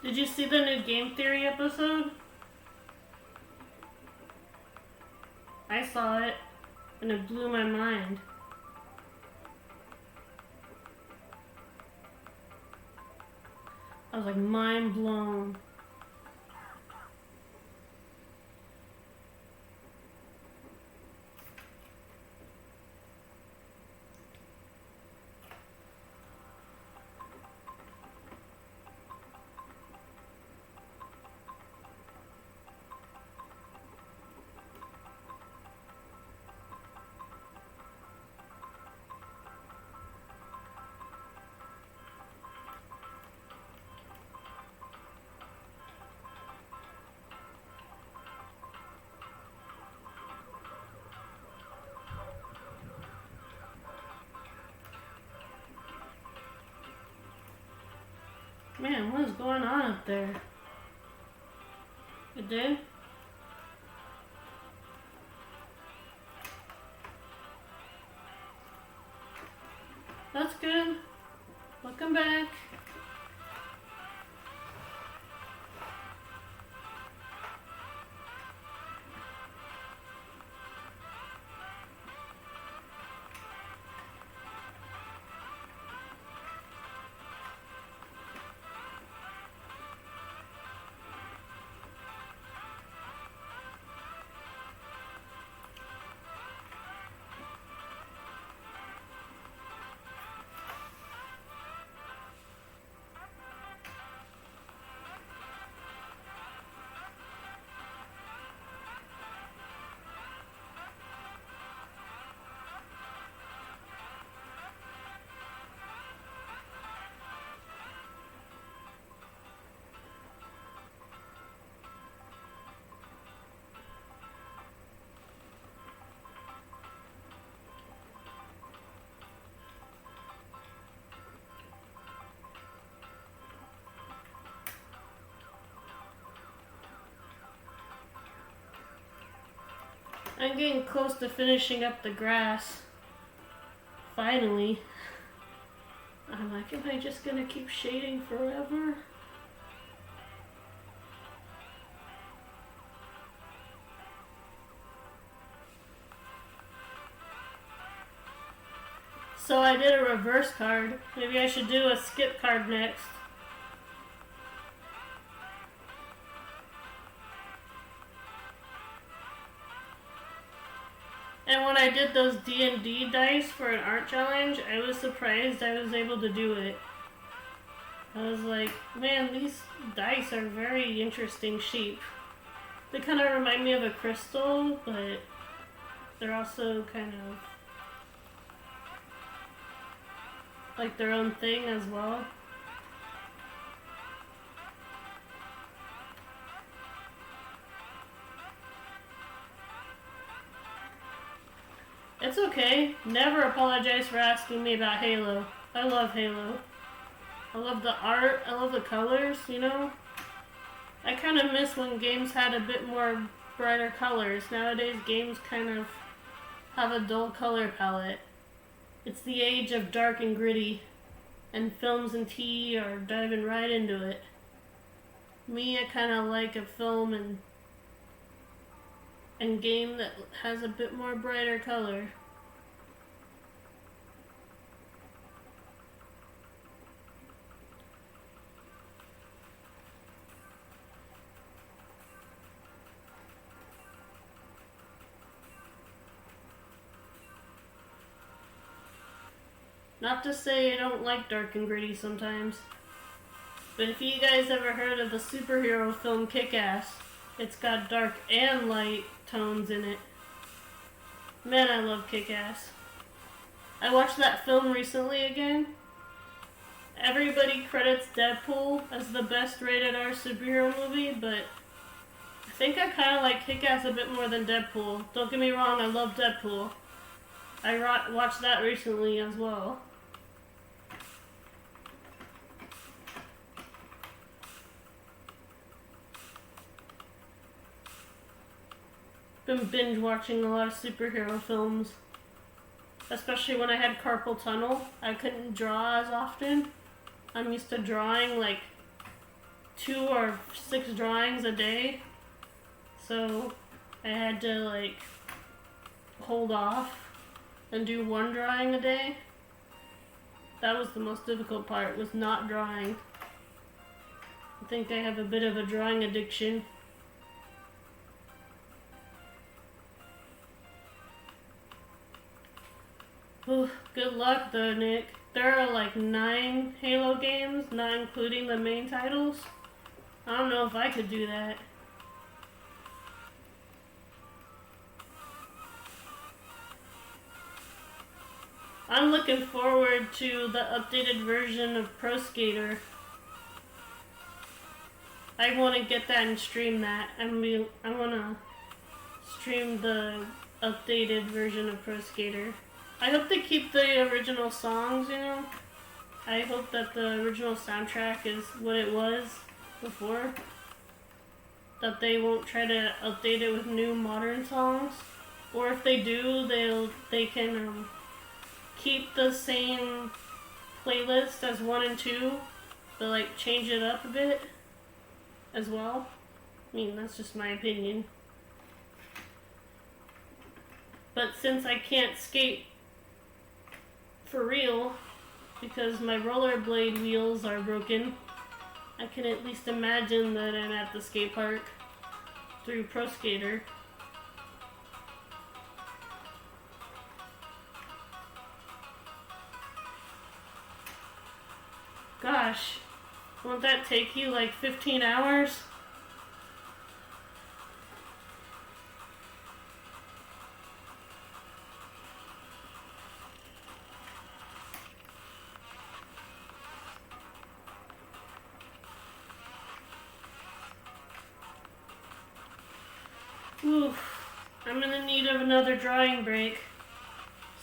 Did you see the new Game Theory episode? I saw it, and it blew my mind. I was like mind blown. Man, what is going on up there? It did? That's good. Welcome back. I'm getting close to finishing up the grass. Finally. I'm like, am I just gonna keep shading forever? So I did a reverse card. Maybe I should do a skip card next. And when I did those D&D dice for an art challenge, I was surprised I was able to do it. I was like, man, these dice are very interesting shape. They kind of remind me of a crystal, but they're also kind of like their own thing as well. It's okay. Never apologize for asking me about Halo. I love Halo. I love the art. I love the colors, you know? I kind of miss when games had a bit more brighter colors. Nowadays, games kind of have a dull color palette. It's the age of dark and gritty, and films and TV are diving right into it. Me, I kind of like a film and game that has a bit more brighter color. Not to say I don't like dark and gritty sometimes, but if you guys ever heard of the superhero film Kick-Ass, it's got dark and light tones in it. Man, I love Kick-Ass. I watched that film recently again. Everybody credits Deadpool as the best rated R superhero movie, but I think I kind of like Kick-Ass a bit more than Deadpool. Don't get me wrong, I love Deadpool. I watched that recently as well. Been binge watching a lot of superhero films, especially when I had carpal tunnel. I couldn't draw as often. I'm used to drawing like 2 or 6 drawings a day, so I had to like hold off and do 1 drawing a day. That was the most difficult part, was not drawing. I think I have a bit of a drawing addiction. Ooh, good luck though, Nick. There are like 9 Halo games, not including the main titles. I don't know if I could do that. I'm looking forward to the updated version of Pro Skater. I want to get that and stream that. I want to stream the updated version of Pro Skater. I hope they keep the original songs, you know? I hope that the original soundtrack is what it was before. That they won't try to update it with new modern songs. Or if they do, they can keep the same playlist as 1 and 2, but like change it up a bit as well. I mean, that's just my opinion. But since I can't skate for real, because my rollerblade wheels are broken, I can at least imagine that I'm at the skate park through Pro Skater. Gosh, won't that take you like 15 hours? Oof, I'm in the need of another drawing break.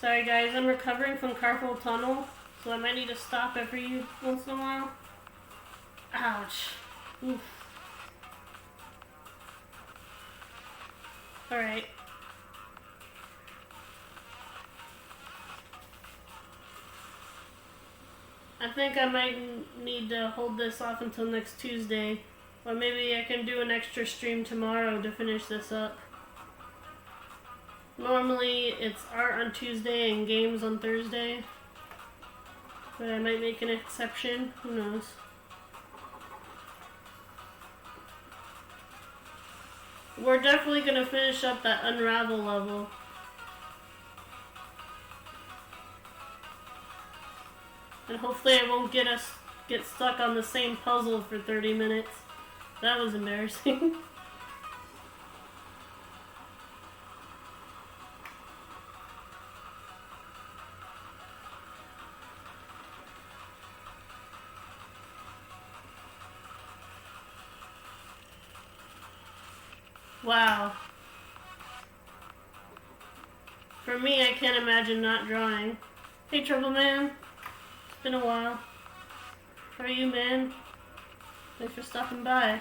Sorry guys, I'm recovering from carpal tunnel, so I might need to stop every once in a while. Ouch. Oof. Alright. I think I might need to hold this off until next Tuesday. Or maybe I can do an extra stream tomorrow to finish this up. Normally it's art on Tuesday and games on Thursday. But I might make an exception. Who knows? We're definitely going to finish up that Unravel level. And hopefully I won't get stuck on the same puzzle for 30 minutes. That was embarrassing. Wow. For me, I can't imagine not drawing. Hey, Trouble Man. It's been a while. How are you, man? Thanks for stopping by.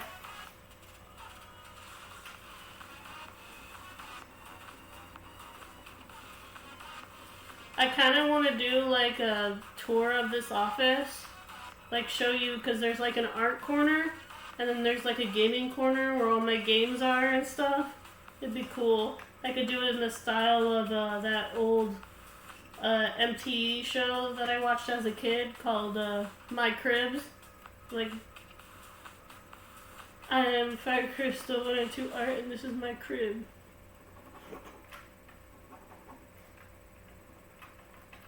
I kind of want to do like a tour of this office. Like show you, because there's like an art corner. And then there's like a gaming corner where all my games are and stuff. It'd be cool. I could do it in the style of that old MTE show that I watched as a kid called My Cribs. Like, I am Fire Crystal and into art and this is my crib.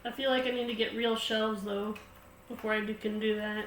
I feel like I need to get real shelves though before I can do that.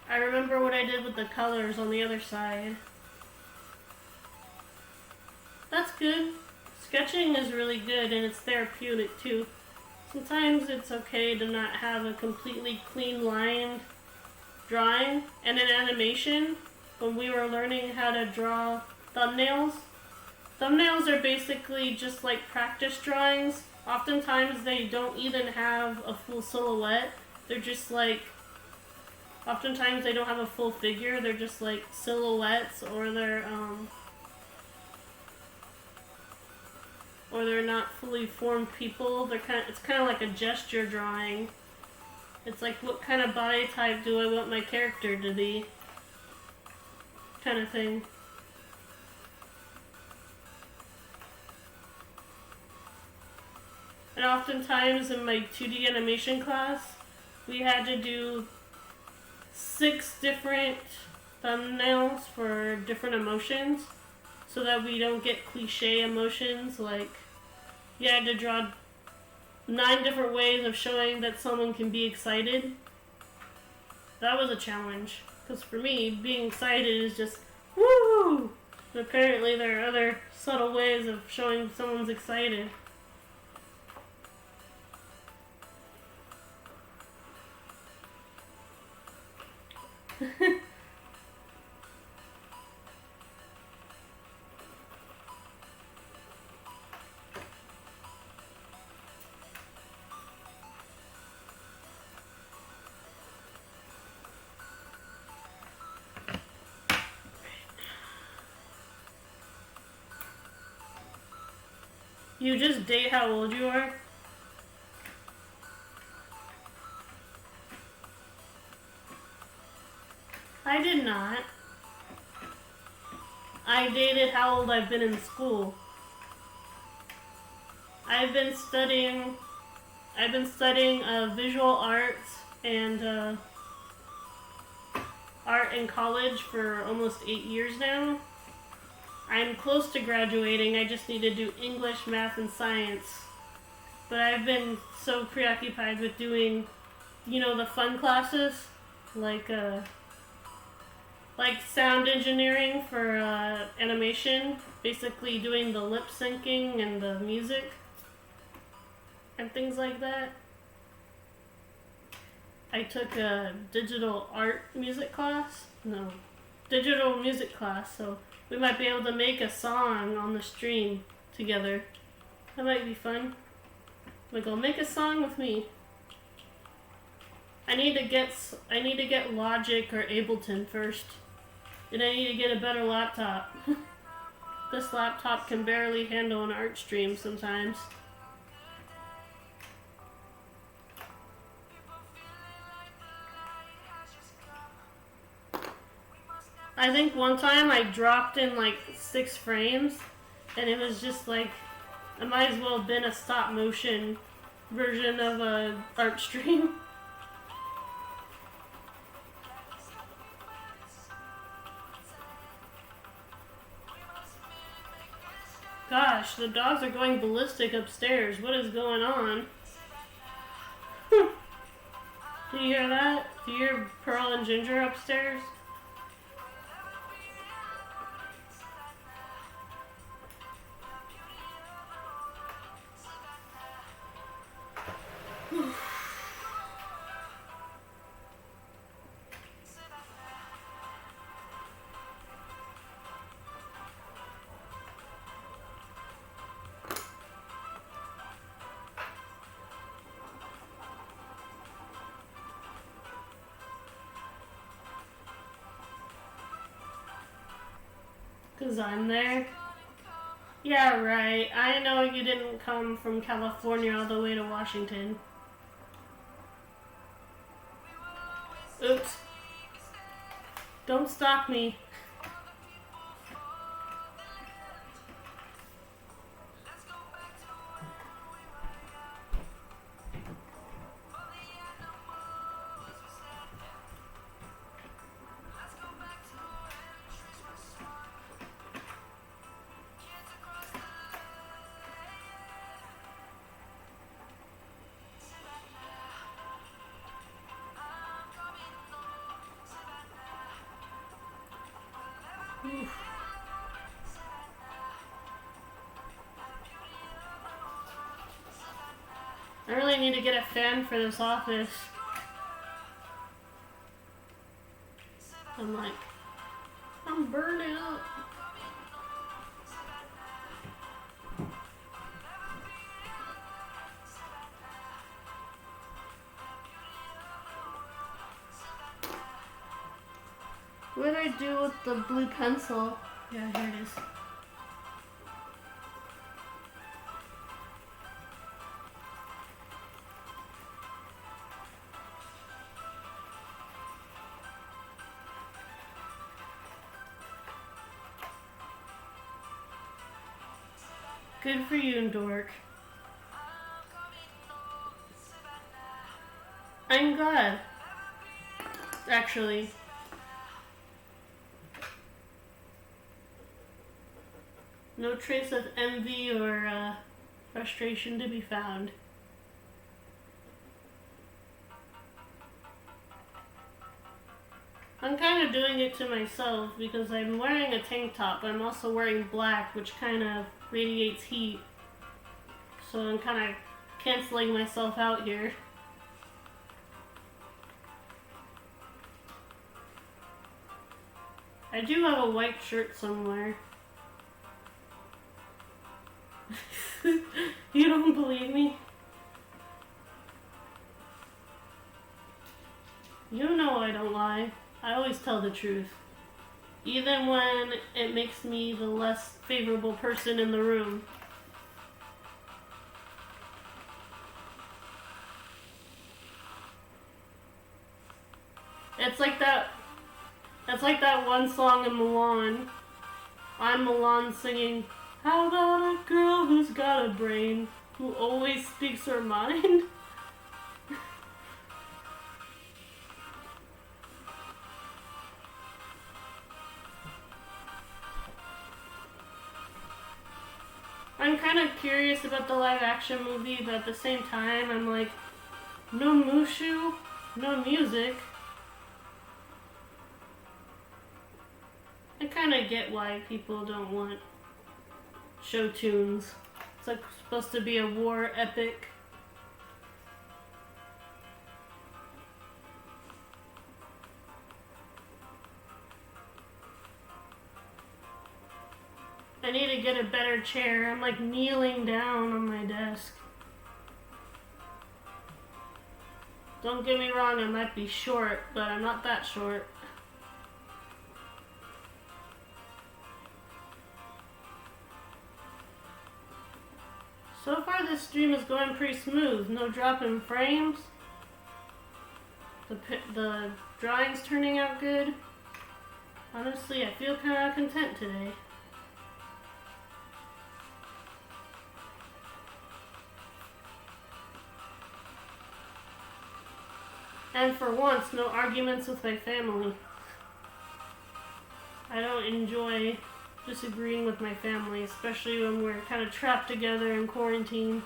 I remember what I did with the colors on the other side. That's good. Sketching is really good and it's therapeutic too. Sometimes it's okay to not have a completely clean lined drawing. And in animation, when we were learning how to draw thumbnails are basically just like practice drawings. Oftentimes they don't even have a full silhouette. They're just like, oftentimes they don't have a full figure. They're just like silhouettes, or they're not fully formed people. It's kind of like a gesture drawing. It's like, what kind of body type do I want my character to be? Kind of thing. And oftentimes in my 2D animation class, we had to do 6 different thumbnails for different emotions so that we don't get cliche emotions. Like, you had to draw 9 different ways of showing that someone can be excited. That was a challenge, because for me, being excited is just woo! But apparently there are other subtle ways of showing someone's excited. You just date how old you are? I did not. I dated how old I've been in school. I've been studying visual arts and art in college for almost 8 years now. I'm close to graduating. I just need to do English, math, and science. But I've been so preoccupied with doing, the fun classes, like sound engineering for animation, basically doing the lip syncing and the music and things like that. I took a digital music class, so we might be able to make a song on the stream together. That might be fun. Like, go make a song with me. I need to get Logic or Ableton first. And I need to get a better laptop. This laptop can barely handle an art stream sometimes. I think one time I dropped in like 6 frames, and it was just like, it might as well have been a stop motion version of a art stream. Gosh, the dogs are going ballistic upstairs. What is going on? Do you hear that? Do you hear Pearl and Ginger upstairs? Cause I'm there. Yeah, right. I know you didn't come from California all the way to Washington. Oops. Don't stalk me. I really need to get a fan for this office. I'm burning up. What did I do with the blue pencil? Yeah, here it is. Good for you, Dork. I'm glad. Actually. No trace of envy or frustration to be found. I'm kind of doing it to myself because I'm wearing a tank top, but I'm also wearing black, which kind of radiates heat. So I'm kind of canceling myself out here. I do have a white shirt somewhere. You don't believe me? You know I don't lie. I always tell the truth. Even when it makes me the less favorable person in the room. It's like that one song in Mulan. I'm Mulan singing, "How about a girl who's got a brain, who always speaks her mind?" I'm kind of curious about the live action movie, but at the same time, I'm like, no Mushu, no music. I kind of get why people don't want show tunes. It's like supposed to be a war epic. I need to get a better chair. I'm like kneeling down on my desk. Don't get me wrong, I might be short, but I'm not that short. So far this stream is going pretty smooth. No drop in frames. The drawing's turning out good. Honestly, I feel kind of content today. And for once, no arguments with my family. I don't enjoy disagreeing with my family, especially when we're kind of trapped together in quarantine.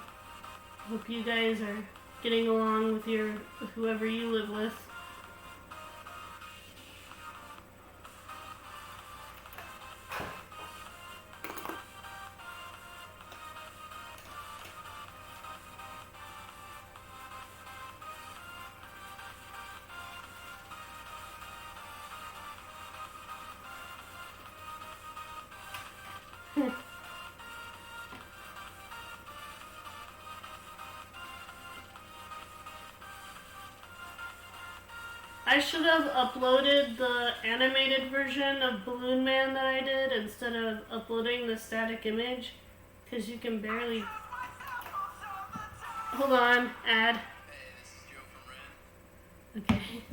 Hope you guys are getting along with with whoever you live with. I should have uploaded the animated version of Balloon Man that I did instead of uploading the static image, because you can barely... Hold on, ad. Hey, this is Joe from Ren. Okay.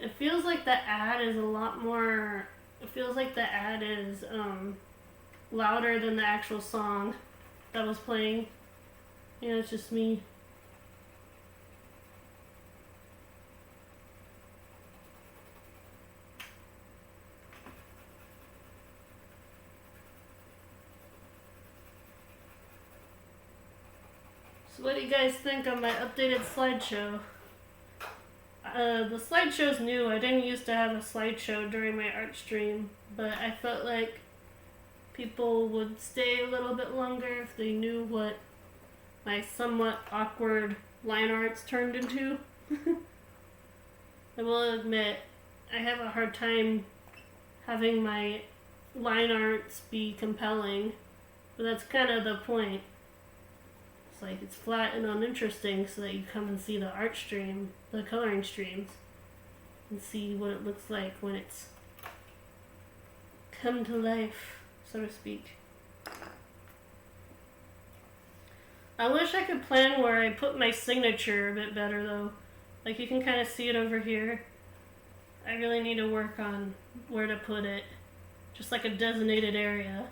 It feels like the ad is a lot more... It feels like the ad is louder than the actual song that was playing. Yeah, it's just me. So what do you guys think on my updated slideshow? The slideshow's new. I didn't used to have a slideshow during my art stream, but I felt like people would stay a little bit longer if they knew what my somewhat awkward line arts turned into. I will admit, I have a hard time having my line arts be compelling, but that's kind of the point. It's like it's flat and uninteresting so that you come and see the art stream, the coloring streams, and see what it looks like when it's come to life, so to speak. I wish I could plan where I put my signature a bit better though. Like you can kind of see it over here. I really need to work on where to put it. Just like a designated area.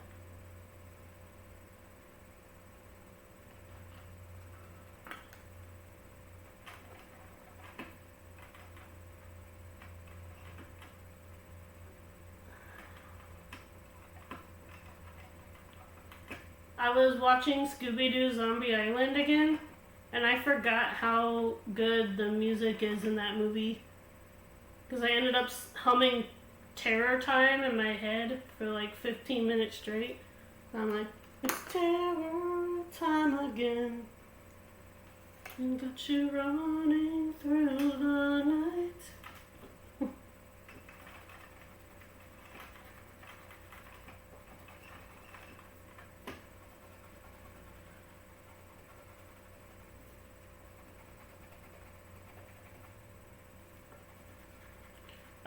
I was watching Scooby-Doo Zombie Island again, and I forgot how good the music is in that movie. Because I ended up humming Terror Time in my head for like 15 minutes straight. And I'm like, it's terror time again. And got you running through the night.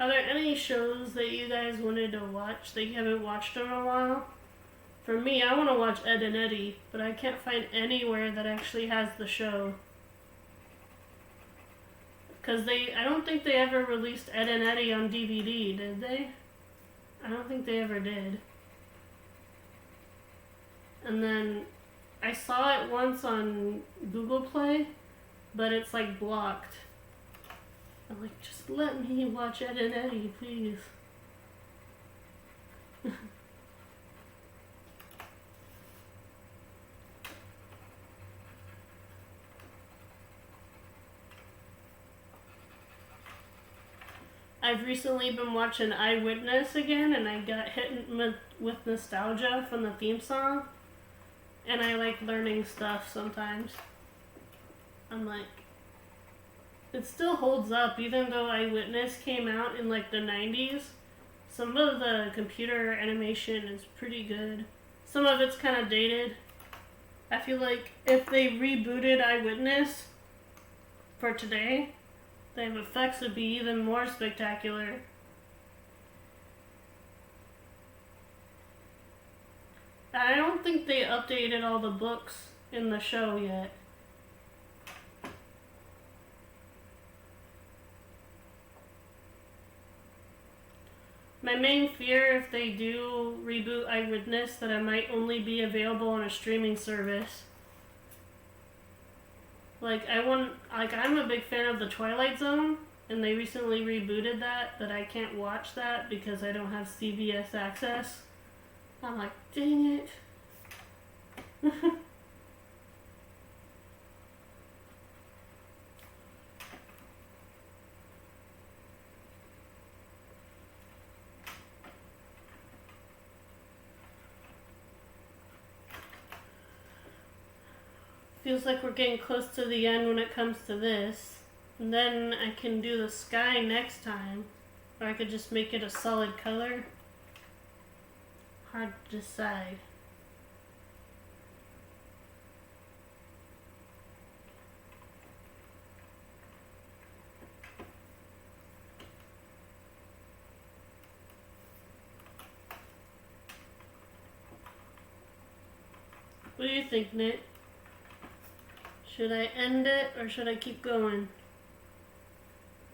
Are there any shows that you guys wanted to watch that you haven't watched in a while? For me, I want to watch Ed and Eddie, but I can't find anywhere that actually has the show. Because I don't think they ever released Ed and Eddie on DVD, did they? I don't think they ever did. And then I saw it once on Google Play, but it's like blocked. I'm like, just let me watch Ed and Eddie, please. I've recently been watching Eyewitness again, and I got hit with nostalgia from the theme song. And I like learning stuff sometimes. I'm like, it still holds up, even though Eyewitness came out in like the 90s. Some of the computer animation is pretty good. Some of it's kind of dated. I feel like if they rebooted Eyewitness for today, the effects would be even more spectacular. I don't think they updated all the books in the show yet. My main fear if they do reboot Eyewitness that I might only be available on a streaming service. I'm a big fan of The Twilight Zone, and they recently rebooted that I can't watch that because I don't have CBS access. I'm like, dang it. Feels like we're getting close to the end when it comes to this. And then I can do the sky next time. Or I could just make it a solid color. Hard to decide. What do you think, Nick? Should I end it or should I keep going?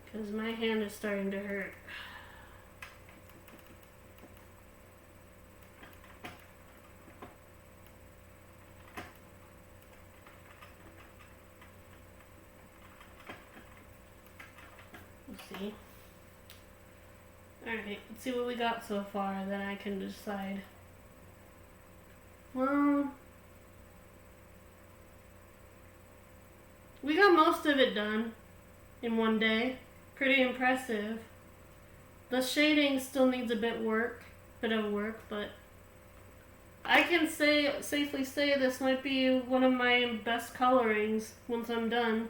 Because my hand is starting to hurt. Let's see. Alright, let's see what we got so far, then I can decide. Well, we got most of it done in one day. Pretty impressive. The shading still needs a bit of work, but I can safely say this might be one of my best colorings once I'm done.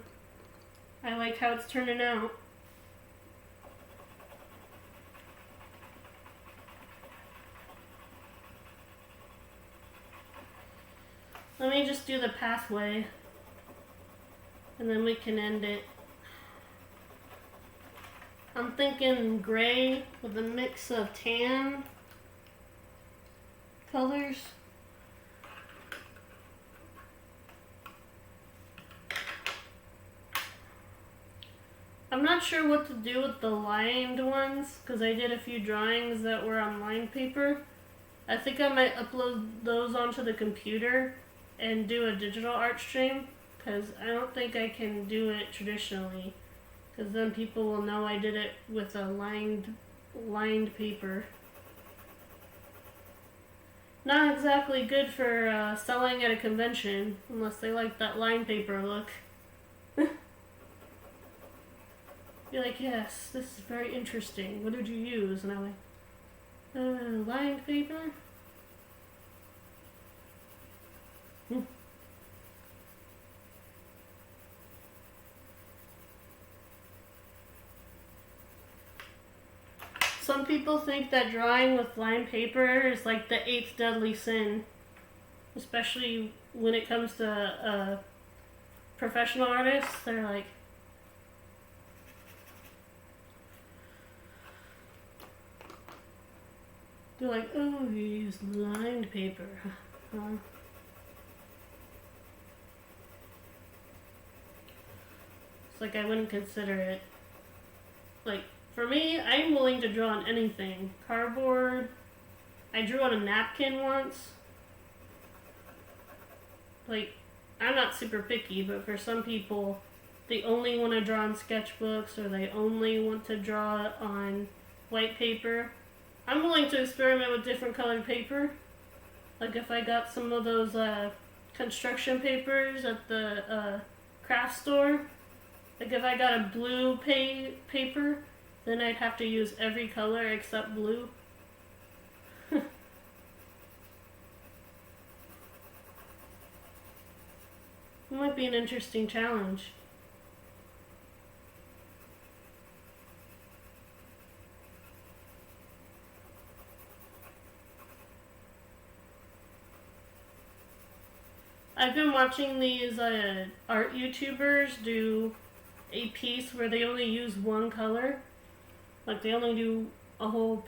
I like how it's turning out. Let me just do the pathway, and then we can end it. I'm thinking gray with a mix of tan colors. I'm not sure what to do with the lined ones because I did a few drawings that were on lined paper. I think I might upload those onto the computer and do a digital art stream because I don't think I can do it traditionally because then people will know I did it with a lined paper. Not exactly good for selling at a convention unless they like that lined paper look. Be like, yes, this is very interesting. What did you use? And I'm like, lined paper? Some people think that drawing with lined paper is like the 8th deadly sin, especially when it comes to professional artists. They're like, oh, you use lined paper. Huh? It's like I wouldn't consider it. Like, for me, I'm willing to draw on anything. Cardboard. I drew on a napkin once. Like, I'm not super picky, but for some people, they only want to draw on sketchbooks or they only want to draw on white paper. I'm willing to experiment with different colored paper. Like if I got some of those construction papers at the craft store. Like if I got a blue paper, then I'd have to use every color except blue. It might be an interesting challenge. I've been watching these art YouTubers do a piece where they only use one color. Like they only do a whole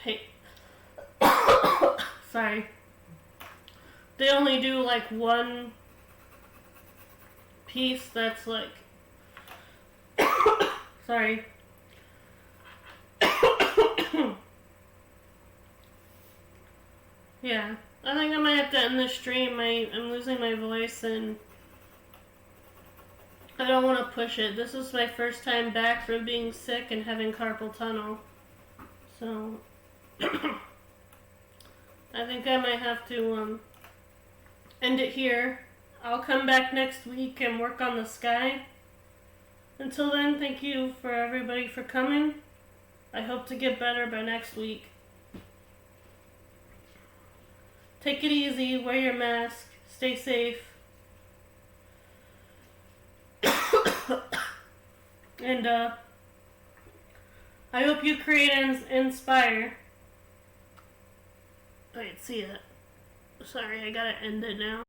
sorry. They only do like one piece that's like sorry. Yeah. I think I might have to end the stream. I'm losing my voice and I don't want to push it. This is my first time back from being sick and having carpal tunnel. So, I think I might have to end it here. I'll come back next week and work on the sky. Until then, thank you for everybody for coming. I hope to get better by next week. Take it easy, wear your mask, stay safe. And I hope you create and inspire. Wait, see it. Sorry, I gotta end it now.